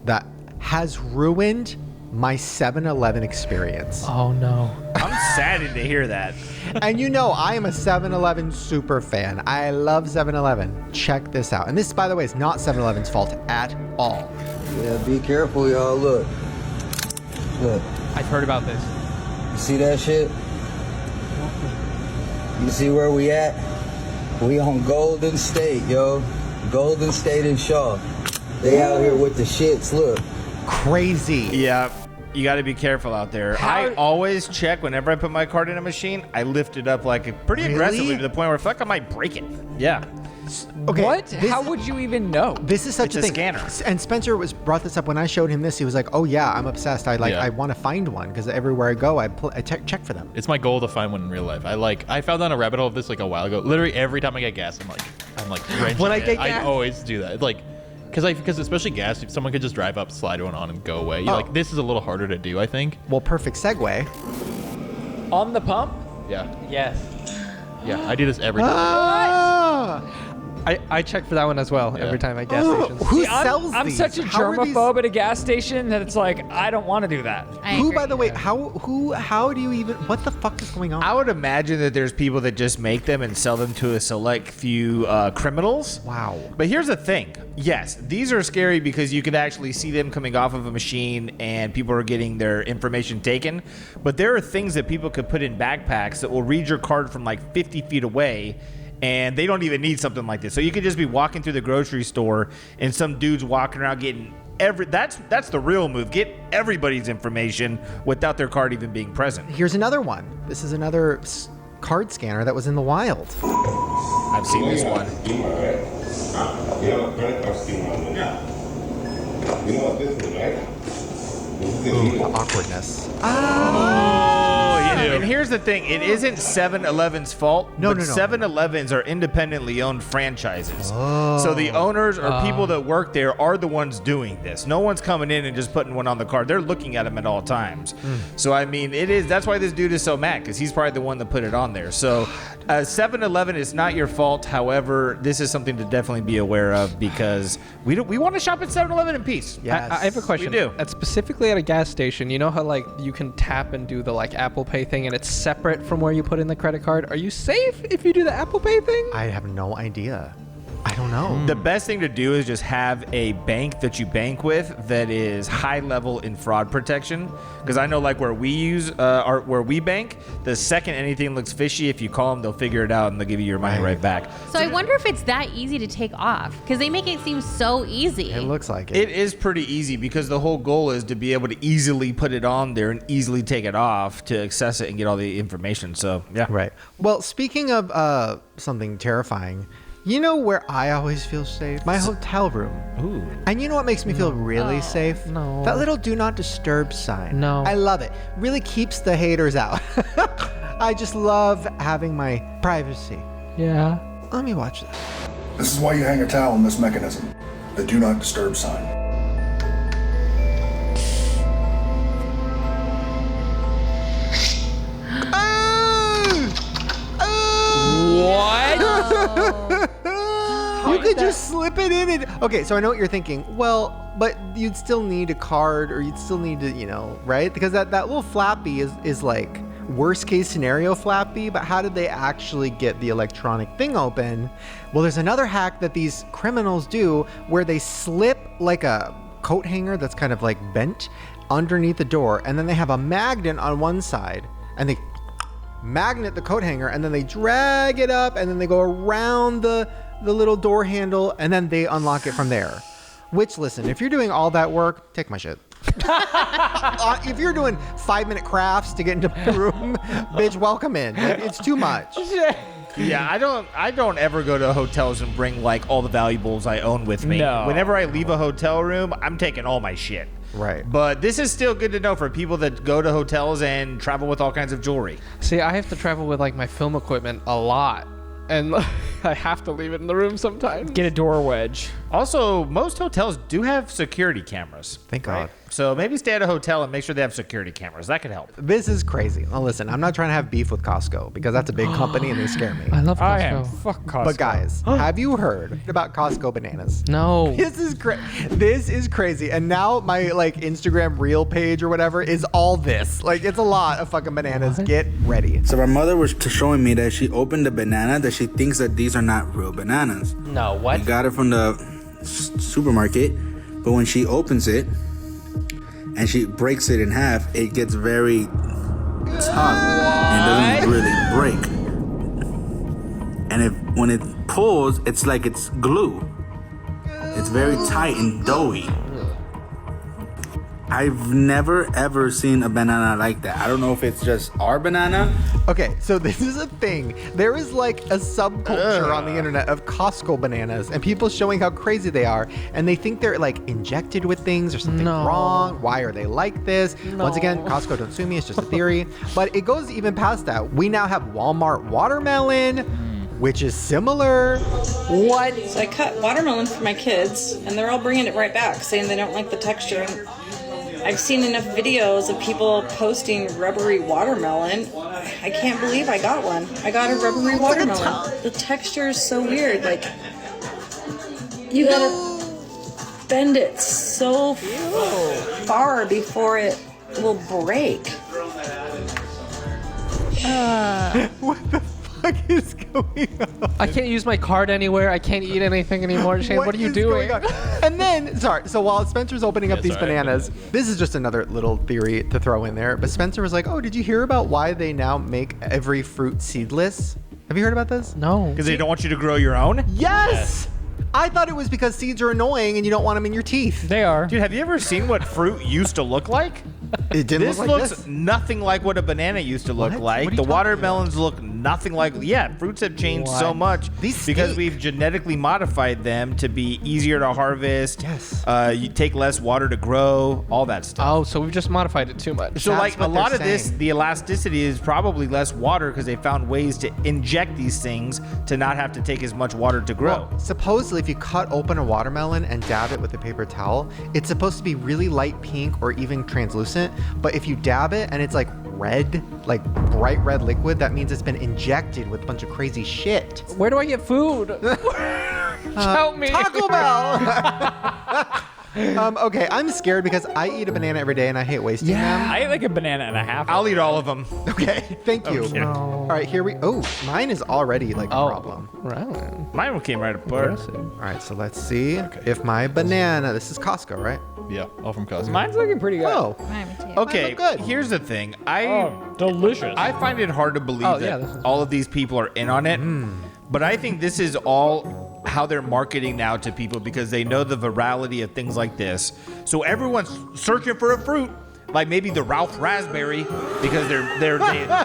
that has ruined my 7-Eleven experience. Oh no. I'm saddened to hear that. And you know, I am a 7-Eleven super fan. I love 7-Eleven. Check this out. And this, by the way, is not 7-Eleven's fault at all. Yeah, be careful, y'all. Look. I've heard about this. You see that shit? You see where we at? We on Golden State, yo. Golden State and Shaw. They out here with the shits. Look. Crazy. Yeah. You got to be careful out there. I always check whenever I put my card in a machine. I lift it up like pretty aggressively to the point where I feel like I might break it. Yeah. Okay, What? How would you even know? This is such It's a a thing. scanner. And Spencer brought this up when I showed him this. He was like, "Oh yeah, I'm obsessed. I want to find one because everywhere I go, I check for them." It's my goal to find one in real life. I found down a rabbit hole of this like a while ago. Literally every time I get gas, I'm like wrenching When I it. get gas? I always do that. Like, because especially gas, if someone could just drive up, slide one on, and go away. Like this is a little harder to do, I think. Well, perfect segue. On the pump? Yeah. Yes. Yeah, I do this every time. I check for that one as well every time at gas stations. Who See, sells I'm these? such a How are these- germaphobe at a gas station that it's like, I don't want to do that. Who, by the way, how do you even? What the fuck is going on? I would imagine that there's people that just make them and sell them to a select few criminals. Wow. But here's the thing. Yes, these are scary because you can actually see them coming off of a machine and people are getting their information taken. But there are things that people could put in backpacks that will read your card from like 50 feet away. And they don't even need something like this. So you could just be walking through the grocery store and some dude's walking around getting that's the real move. Get everybody's information without their card even being present. Here's another one. This is another card scanner that was in the wild. I've seen this one. Ooh, the awkwardness. And here's the thing. It isn't 7-Eleven's fault. No. 7-Elevens are independently owned franchises. So the owners or people that work there are the ones doing this. No one's coming in and just putting one on the card. They're looking at them at all times. So, I mean, that's why this dude is so mad, because he's probably the one that put it on there. So 7-Eleven is not your fault. However, this is something to definitely be aware of because we want to shop at 7-Eleven in peace. Yes. I have a question. We do. Specifically at a gas station, you know how like you can tap and do the like Apple Pay thing and it's separate from where you put in the credit card? Are you safe if you do the Apple Pay thing? I have no idea. I don't know. The best thing to do is just have a bank that you bank with that is high level in fraud protection. Because I know like where we bank, the second anything looks fishy, if you call them, they'll figure it out and they'll give you your money right back. So I wonder if it's that easy to take off because they make it seem so easy. It looks like it. It is pretty easy because the whole goal is to be able to easily put it on there and easily take it off to access it and get all the information. So, yeah. Right. Well, speaking of something terrifying, you know where I always feel safe? My hotel room. Ooh. And you know what makes me feel really safe? No. That little do not disturb sign. No. I love it. Really keeps the haters out. I just love having my privacy. Yeah. Let me watch this. This is why you hang a towel in this mechanism. The do not disturb sign. You could just slip it in and okay, so I know what you're thinking. Well, but you'd still need a card or you'd still need to, right? Because that little flappy is like worst case scenario flappy, but how did they actually get the electronic thing open? Well, there's another hack that these criminals do where they slip like a coat hanger that's kind of like bent underneath the door, and then they have a magnet on one side and they magnet the coat hanger and then they drag it up and then they go around the little door handle and then they unlock it from there. Which, listen, if you're doing all that work, take my shit. If you're doing 5-minute crafts to get into my room, bitch, welcome in. Like, it's too much. Yeah, I don't ever go to hotels and bring like all the valuables I own with me. No. Whenever I leave a hotel room, I'm taking all my shit. Right. But this is still good to know for people that go to hotels and travel with all kinds of jewelry. See, I have to travel with like my film equipment a lot. And I have to leave it in the room sometimes. Get a door wedge. Also, most hotels do have security cameras. Thank God. So maybe stay at a hotel and make sure they have security cameras. That could help. This is crazy. Now listen, I'm not trying to have beef with Costco because that's a big company and they scare me. I love Costco. I am. Fuck Costco. But guys, have you heard about Costco bananas? No. This is crazy. And now my like Instagram reel page or whatever is all this. Like it's a lot of fucking bananas. What? Get ready. So my mother was showing me that she opened a banana that she thinks that these are not real bananas. No, what? We got it from the supermarket, but when she opens it and she breaks it in half, it gets very tough and doesn't really break. And when it pulls, it's like it's glue. It's very tight and doughy. I've never ever seen a banana like that. I don't know if it's just our banana. Okay, so this is a thing. There is like a subculture on the internet of Costco bananas and people showing how crazy they are. And they think they're like injected with things or something wrong. Why are they like this? Once again, Costco, don't sue me. It's just a theory. But it goes even past that. We now have Walmart watermelon, which is similar. What? So I cut watermelon for my kids, and they're all bringing it right back, saying they don't like the texture. And I've seen enough videos of people posting rubbery watermelon. I can't believe I got one. I got a rubbery watermelon. The texture is so weird. Like, you gotta bend it so far before it will break. What the fuck is going on? I can't use my card anywhere. I can't eat anything anymore. Shane, what are you doing? And then, so while Spencer's opening up these bananas, this is just another little theory to throw in there. But Spencer was like, oh, did you hear about why they now make every fruit seedless? Have you heard about this? No. Because they don't want you to grow your own? Yes! I thought it was because seeds are annoying and you don't want them in your teeth. They are. Dude, have you ever seen what fruit used to look like? It didn't This look like looks this. nothing like what a banana used to look What? like. What are you The talking watermelons look nothing like. Yeah, fruits have changed so much because we've genetically modified them to be easier to harvest. Yes. You take less water to grow, all that stuff. Oh, so we've just modified it too much. So like a lot of this, the elasticity is probably less water because they found ways to inject these things to not have to take as much water to grow. Well, supposedly, if you cut open a watermelon and dab it with a paper towel, it's supposed to be really light pink or even translucent. But if you dab it and it's like red, like bright red liquid, that means it's been injected with a bunch of crazy shit. Where do I get food? Help me. Taco Bell. Okay, I'm scared because I eat a banana every day and I hate wasting them. I eat like a banana and a half. I'll eat all of them. Okay, thank you. All right, here we. Oh, mine is already like a problem. Right. Mine came right apart. All right, so let's see if my banana. This is Costco, right? Yeah, all from Costco. Mine's looking pretty good. Oh, Okay, here's the thing. Delicious. I find it hard to believe that all of these people are in on it. But I think this is all how they're marketing now to people because they know the virality of things like this. So everyone's searching for a fruit, like maybe the Ralph raspberry, because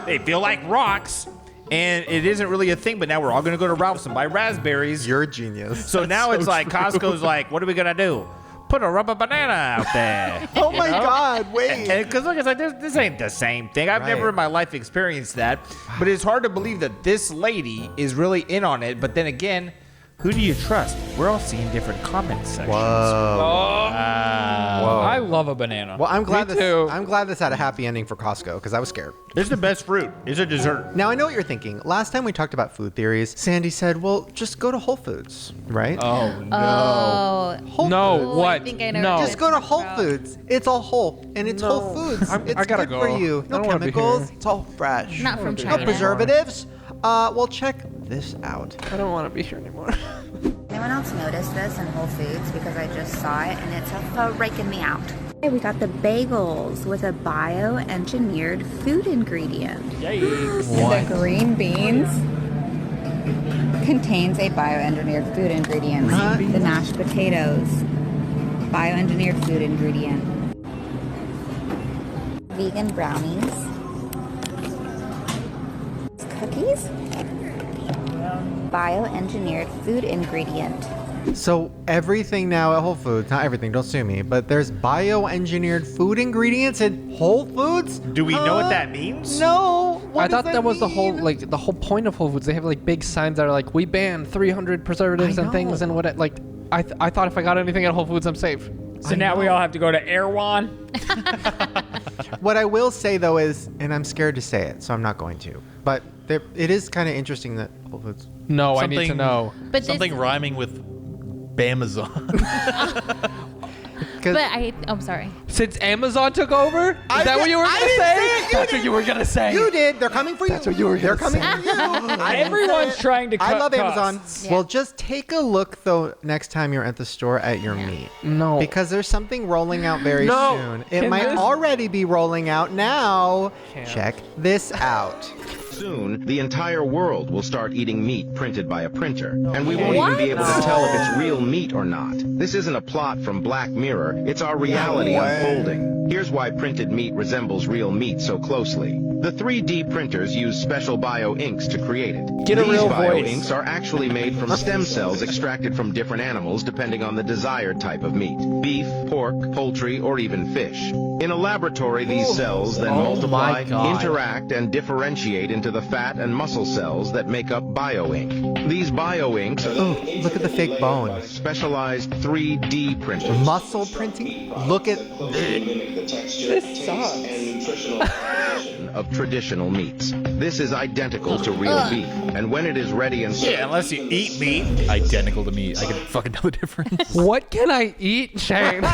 they feel like rocks. And it isn't really a thing, but now we're all going to go to Ralph's and buy raspberries. You're a genius. So now it's like Costco's like, what are we going to do? Put a rubber banana out there. Oh my God, wait. Because look, it's like, this ain't the same thing. I've never in my life experienced that. But it's hard to believe that this lady is really in on it. But then again, who do you trust? We're all seeing different comment sections. Whoa. I love a banana. Well, I'm glad this had a happy ending for Costco because I was scared. It's the best fruit. It's a dessert. Now I know what you're thinking. Last time we talked about food theories, Sandy said, "Well, just go to Whole Foods, right?" Oh Oh. Whole No, Foods. what? I think I know No. what Just go to Whole Foods. It's all whole, and it's Whole Foods. It's I gotta good for go. you. I No don't wanna be chemicals. here. It's all fresh. Not from No China. preservatives. Well, check this out. I don't want to be here anymore. Anyone else notice this in Whole Foods? Because I just saw it and it's freaking me out. Hey, we got the bagels with a bioengineered food ingredient. Yikes. The green beans Contains a bioengineered food ingredient. The mashed potatoes, bioengineered food ingredient. Vegan brownies. Cookies. Bioengineered food ingredient. So everything now at Whole Foods, not everything, don't sue me, but there's bioengineered food ingredients in Whole Foods? Do we know what that means? No. I thought that was the whole point of Whole Foods. They have like big signs that are like, we ban 300 preservatives and things and what I thought if I got anything at Whole Foods, I'm safe. So now we all have to go to Erewhon. What I will say though is, and I'm scared to say it, so I'm not going to, but it is kind of interesting that Whole Foods. No, I need to know. But something rhyming with Bamazon. I'm sorry. Since Amazon took over? Is that what you were going to say? That's what you were going to say. You did. They're coming for you. That's what you were They're going to coming say. for you. Everyone's trying to cut I love Amazon. costs. Well, just take a look though next time you're at the store at your meat. No. Because there's something rolling out very soon. It Can might this- already be rolling out now. Check this out. Soon, the entire world will start eating meat printed by a printer, and we won't even be able to tell if it's real meat or not. This isn't a plot from Black Mirror, it's our reality unfolding. Here's why printed meat resembles real meat so closely. The 3D printers use special bio-inks to create it. Get a These real bio-inks voice. are actually made from stem cells extracted from different animals depending on the desired type of meat. Beef, pork, poultry, or even fish. In a laboratory, these cells then multiply, interact, and differentiate into the fat and muscle cells that make up bio-ink. These bio-inks are look at the fake bone. Specialized 3D printers. Muscle printing? Look at this of traditional meats. This is identical to real beef, and when it is ready and Yeah, unless you eat meat. Identical to meat. I can fucking tell the difference. What can I eat, Shane?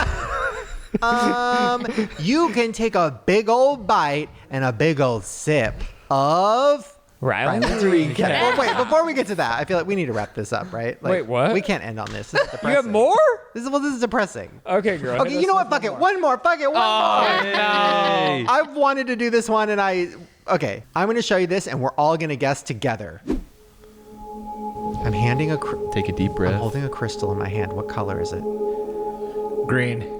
You can take a big old bite and a big old sip of Ryland's recap. recap. Well, wait, before we get to that, I feel like we need to wrap this up, right? Like, Wait, what? We can't end on this. This is depressing. You have more? This is depressing. Okay, girl. Okay, you know what? Fuck it. One more. Fuck it. One more. no. I've wanted to do this one, and okay, I'm going to show you this, and we're all going to guess together. I'm handing Take a deep breath. I'm holding a crystal in my hand. What color is it? Green.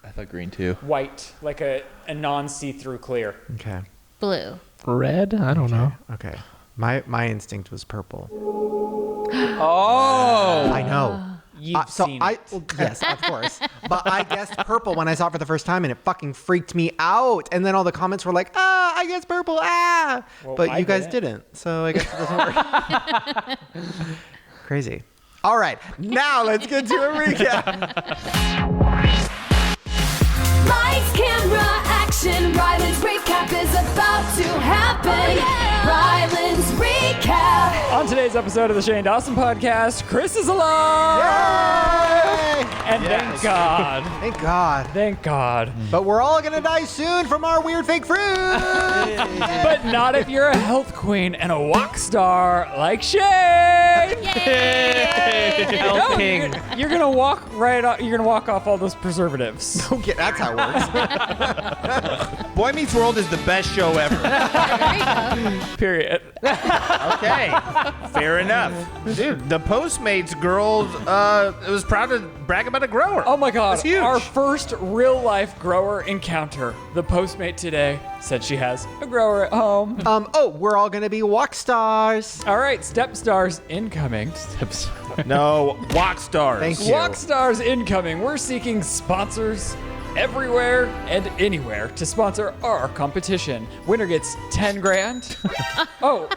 I thought green too. White, like a non-see-through clear. Okay. Blue. Red? I don't know. Okay. My instinct was purple. Oh. I know. You've seen it. Well, yes, of course. But I guessed purple when I saw it for the first time, and it fucking freaked me out. And then all the comments were like, I guessed purple, Well, but I you guys didn't, so I guess it doesn't work. Crazy. All right, now let's get to a recap. Lights, camera, action. Ryland's recap is about to happen. Ryland's recap. On today's episode of the Shane Dawson Podcast, Chris is alive! And thank God. Thank God. Thank God. But we're all gonna die soon from our weird fake fruit. But not if you're a health queen and a walk star like Shane! Health king. You're gonna walk right off. You're gonna walk off all those preservatives. Okay, that's how it works. Boy Meets World is the best show ever. Period. Okay, fair enough. Dude, the Postmates girls was proud to brag about a grower. Oh my God. That's huge. Our first real life grower encounter. The Postmate today said she has a grower at home. We're all gonna be walk stars. All right, Step Stars incoming. No, walk stars. Thank you. Walk Stars incoming. We're seeking sponsors everywhere and anywhere to sponsor our competition. Winner gets 10 grand. Sure.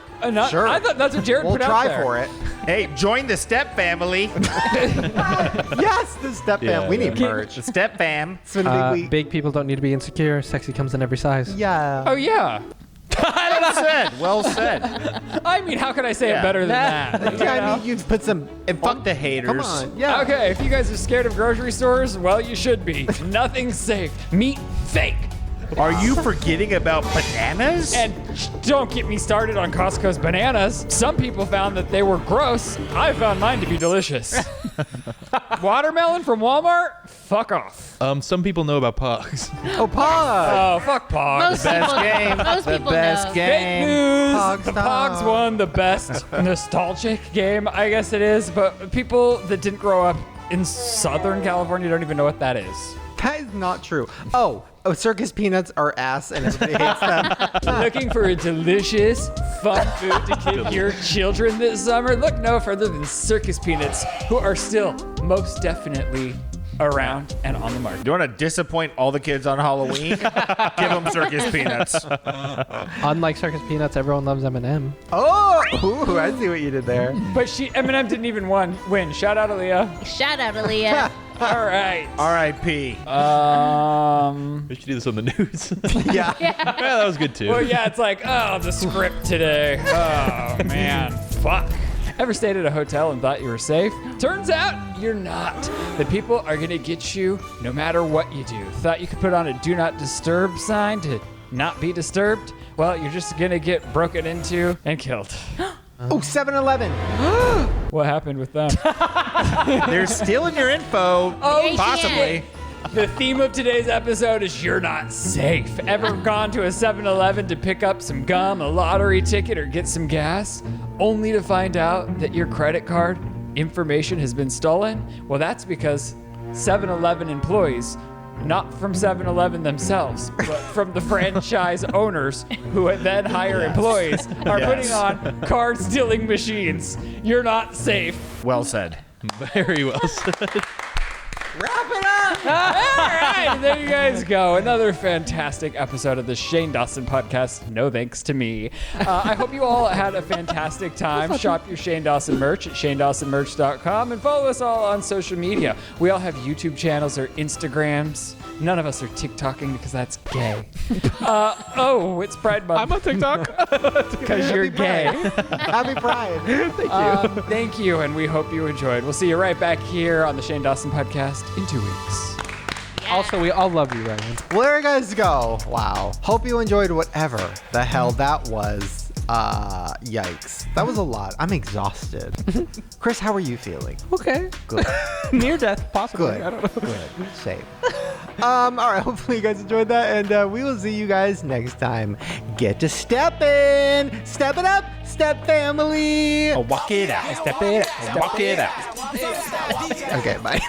I thought that's what Jerid We'll put out try there. for it. Hey, join the Step family. Yes, the step fam. We need merch. The Step fam. It's been a big week. Big people don't need to be insecure. Sexy comes in every size. Yeah. Oh, yeah. Well said. Well said. I mean, how could I say it better than that? Yeah, I mean, you've put some. And fuck the haters. Come on. Yeah. Okay, if you guys are scared of grocery stores, well, you should be. Nothing's safe. Meat, fake. Are you forgetting about bananas? And don't get me started on Costco's bananas. Some people found that they were gross. I found mine to be delicious. Watermelon from Walmart? Fuck off. Some people know about Pogs. Oh, Pog. Oh, fuck Pogs. Most best people, game. Most The people best know. game. Fake news. Pog The style. Pogs won the best nostalgic game, I guess it is. But people that didn't grow up in Southern California don't even know what that is. That is not true. Oh, circus peanuts are ass and everybody hates them. Looking for a delicious, fun food to give your children this summer? Look no further than circus peanuts, who are still most definitely around and on the market. Do you want to disappoint all the kids on Halloween? Give them circus peanuts. Unlike circus peanuts, everyone loves M&M. Oh, ooh, I see what you did there. But Eminem didn't even win. Shout out Aaliyah. Shout out, Aaliyah. All right. R.I.P. We should do this on the news. Yeah. Yeah, that was good too. Well, yeah, it's like, oh, the script today. Oh, man. Fuck. Ever stayed at a hotel and thought you were safe? Turns out you're not. The people are going to get you no matter what you do. Thought you could put on a do not disturb sign to not be disturbed? Well, you're just going to get broken into and killed. Oh, 7-Eleven. What happened with them? They're stealing your info. Oh, possibly. The theme of today's episode is you're not safe. Ever gone to a 7-Eleven to pick up some gum, a lottery ticket, or get some gas, only to find out that your credit card information has been stolen? Well, that's because 7-Eleven employees, not from 7-Eleven themselves, but from the franchise owners who then hire employees, are putting on card stealing machines. You're not safe. Well said. Very well said. Wrap it up! All right, there you guys go. Another fantastic episode of the Shane Dawson Podcast. No thanks to me. I hope you all had a fantastic time. Shop your Shane Dawson merch at ShaneDawsonMerch.com and follow us all on social media. We all have YouTube channels or Instagrams. None of us are TikToking because that's gay. It's Pride Month. I'm on TikTok. Because you're gay. Happy Pride. Thank you. Thank you, and we hope you enjoyed. We'll see you right back here on the Shane Dawson Podcast in 2 weeks. Also, we all love you, Ryland. Well, there you guys go. Wow. Hope you enjoyed whatever the hell that was. Yikes. That was a lot. I'm exhausted. Chris, how are you feeling? Okay. Good. Near death, possibly. Good. I don't know. Good. Safe. All right. Hopefully you guys enjoyed that, and we will see you guys next time. Get to stepping. Step it up. Step family. Walk it out. Step it out. Walk it out. Okay, bye.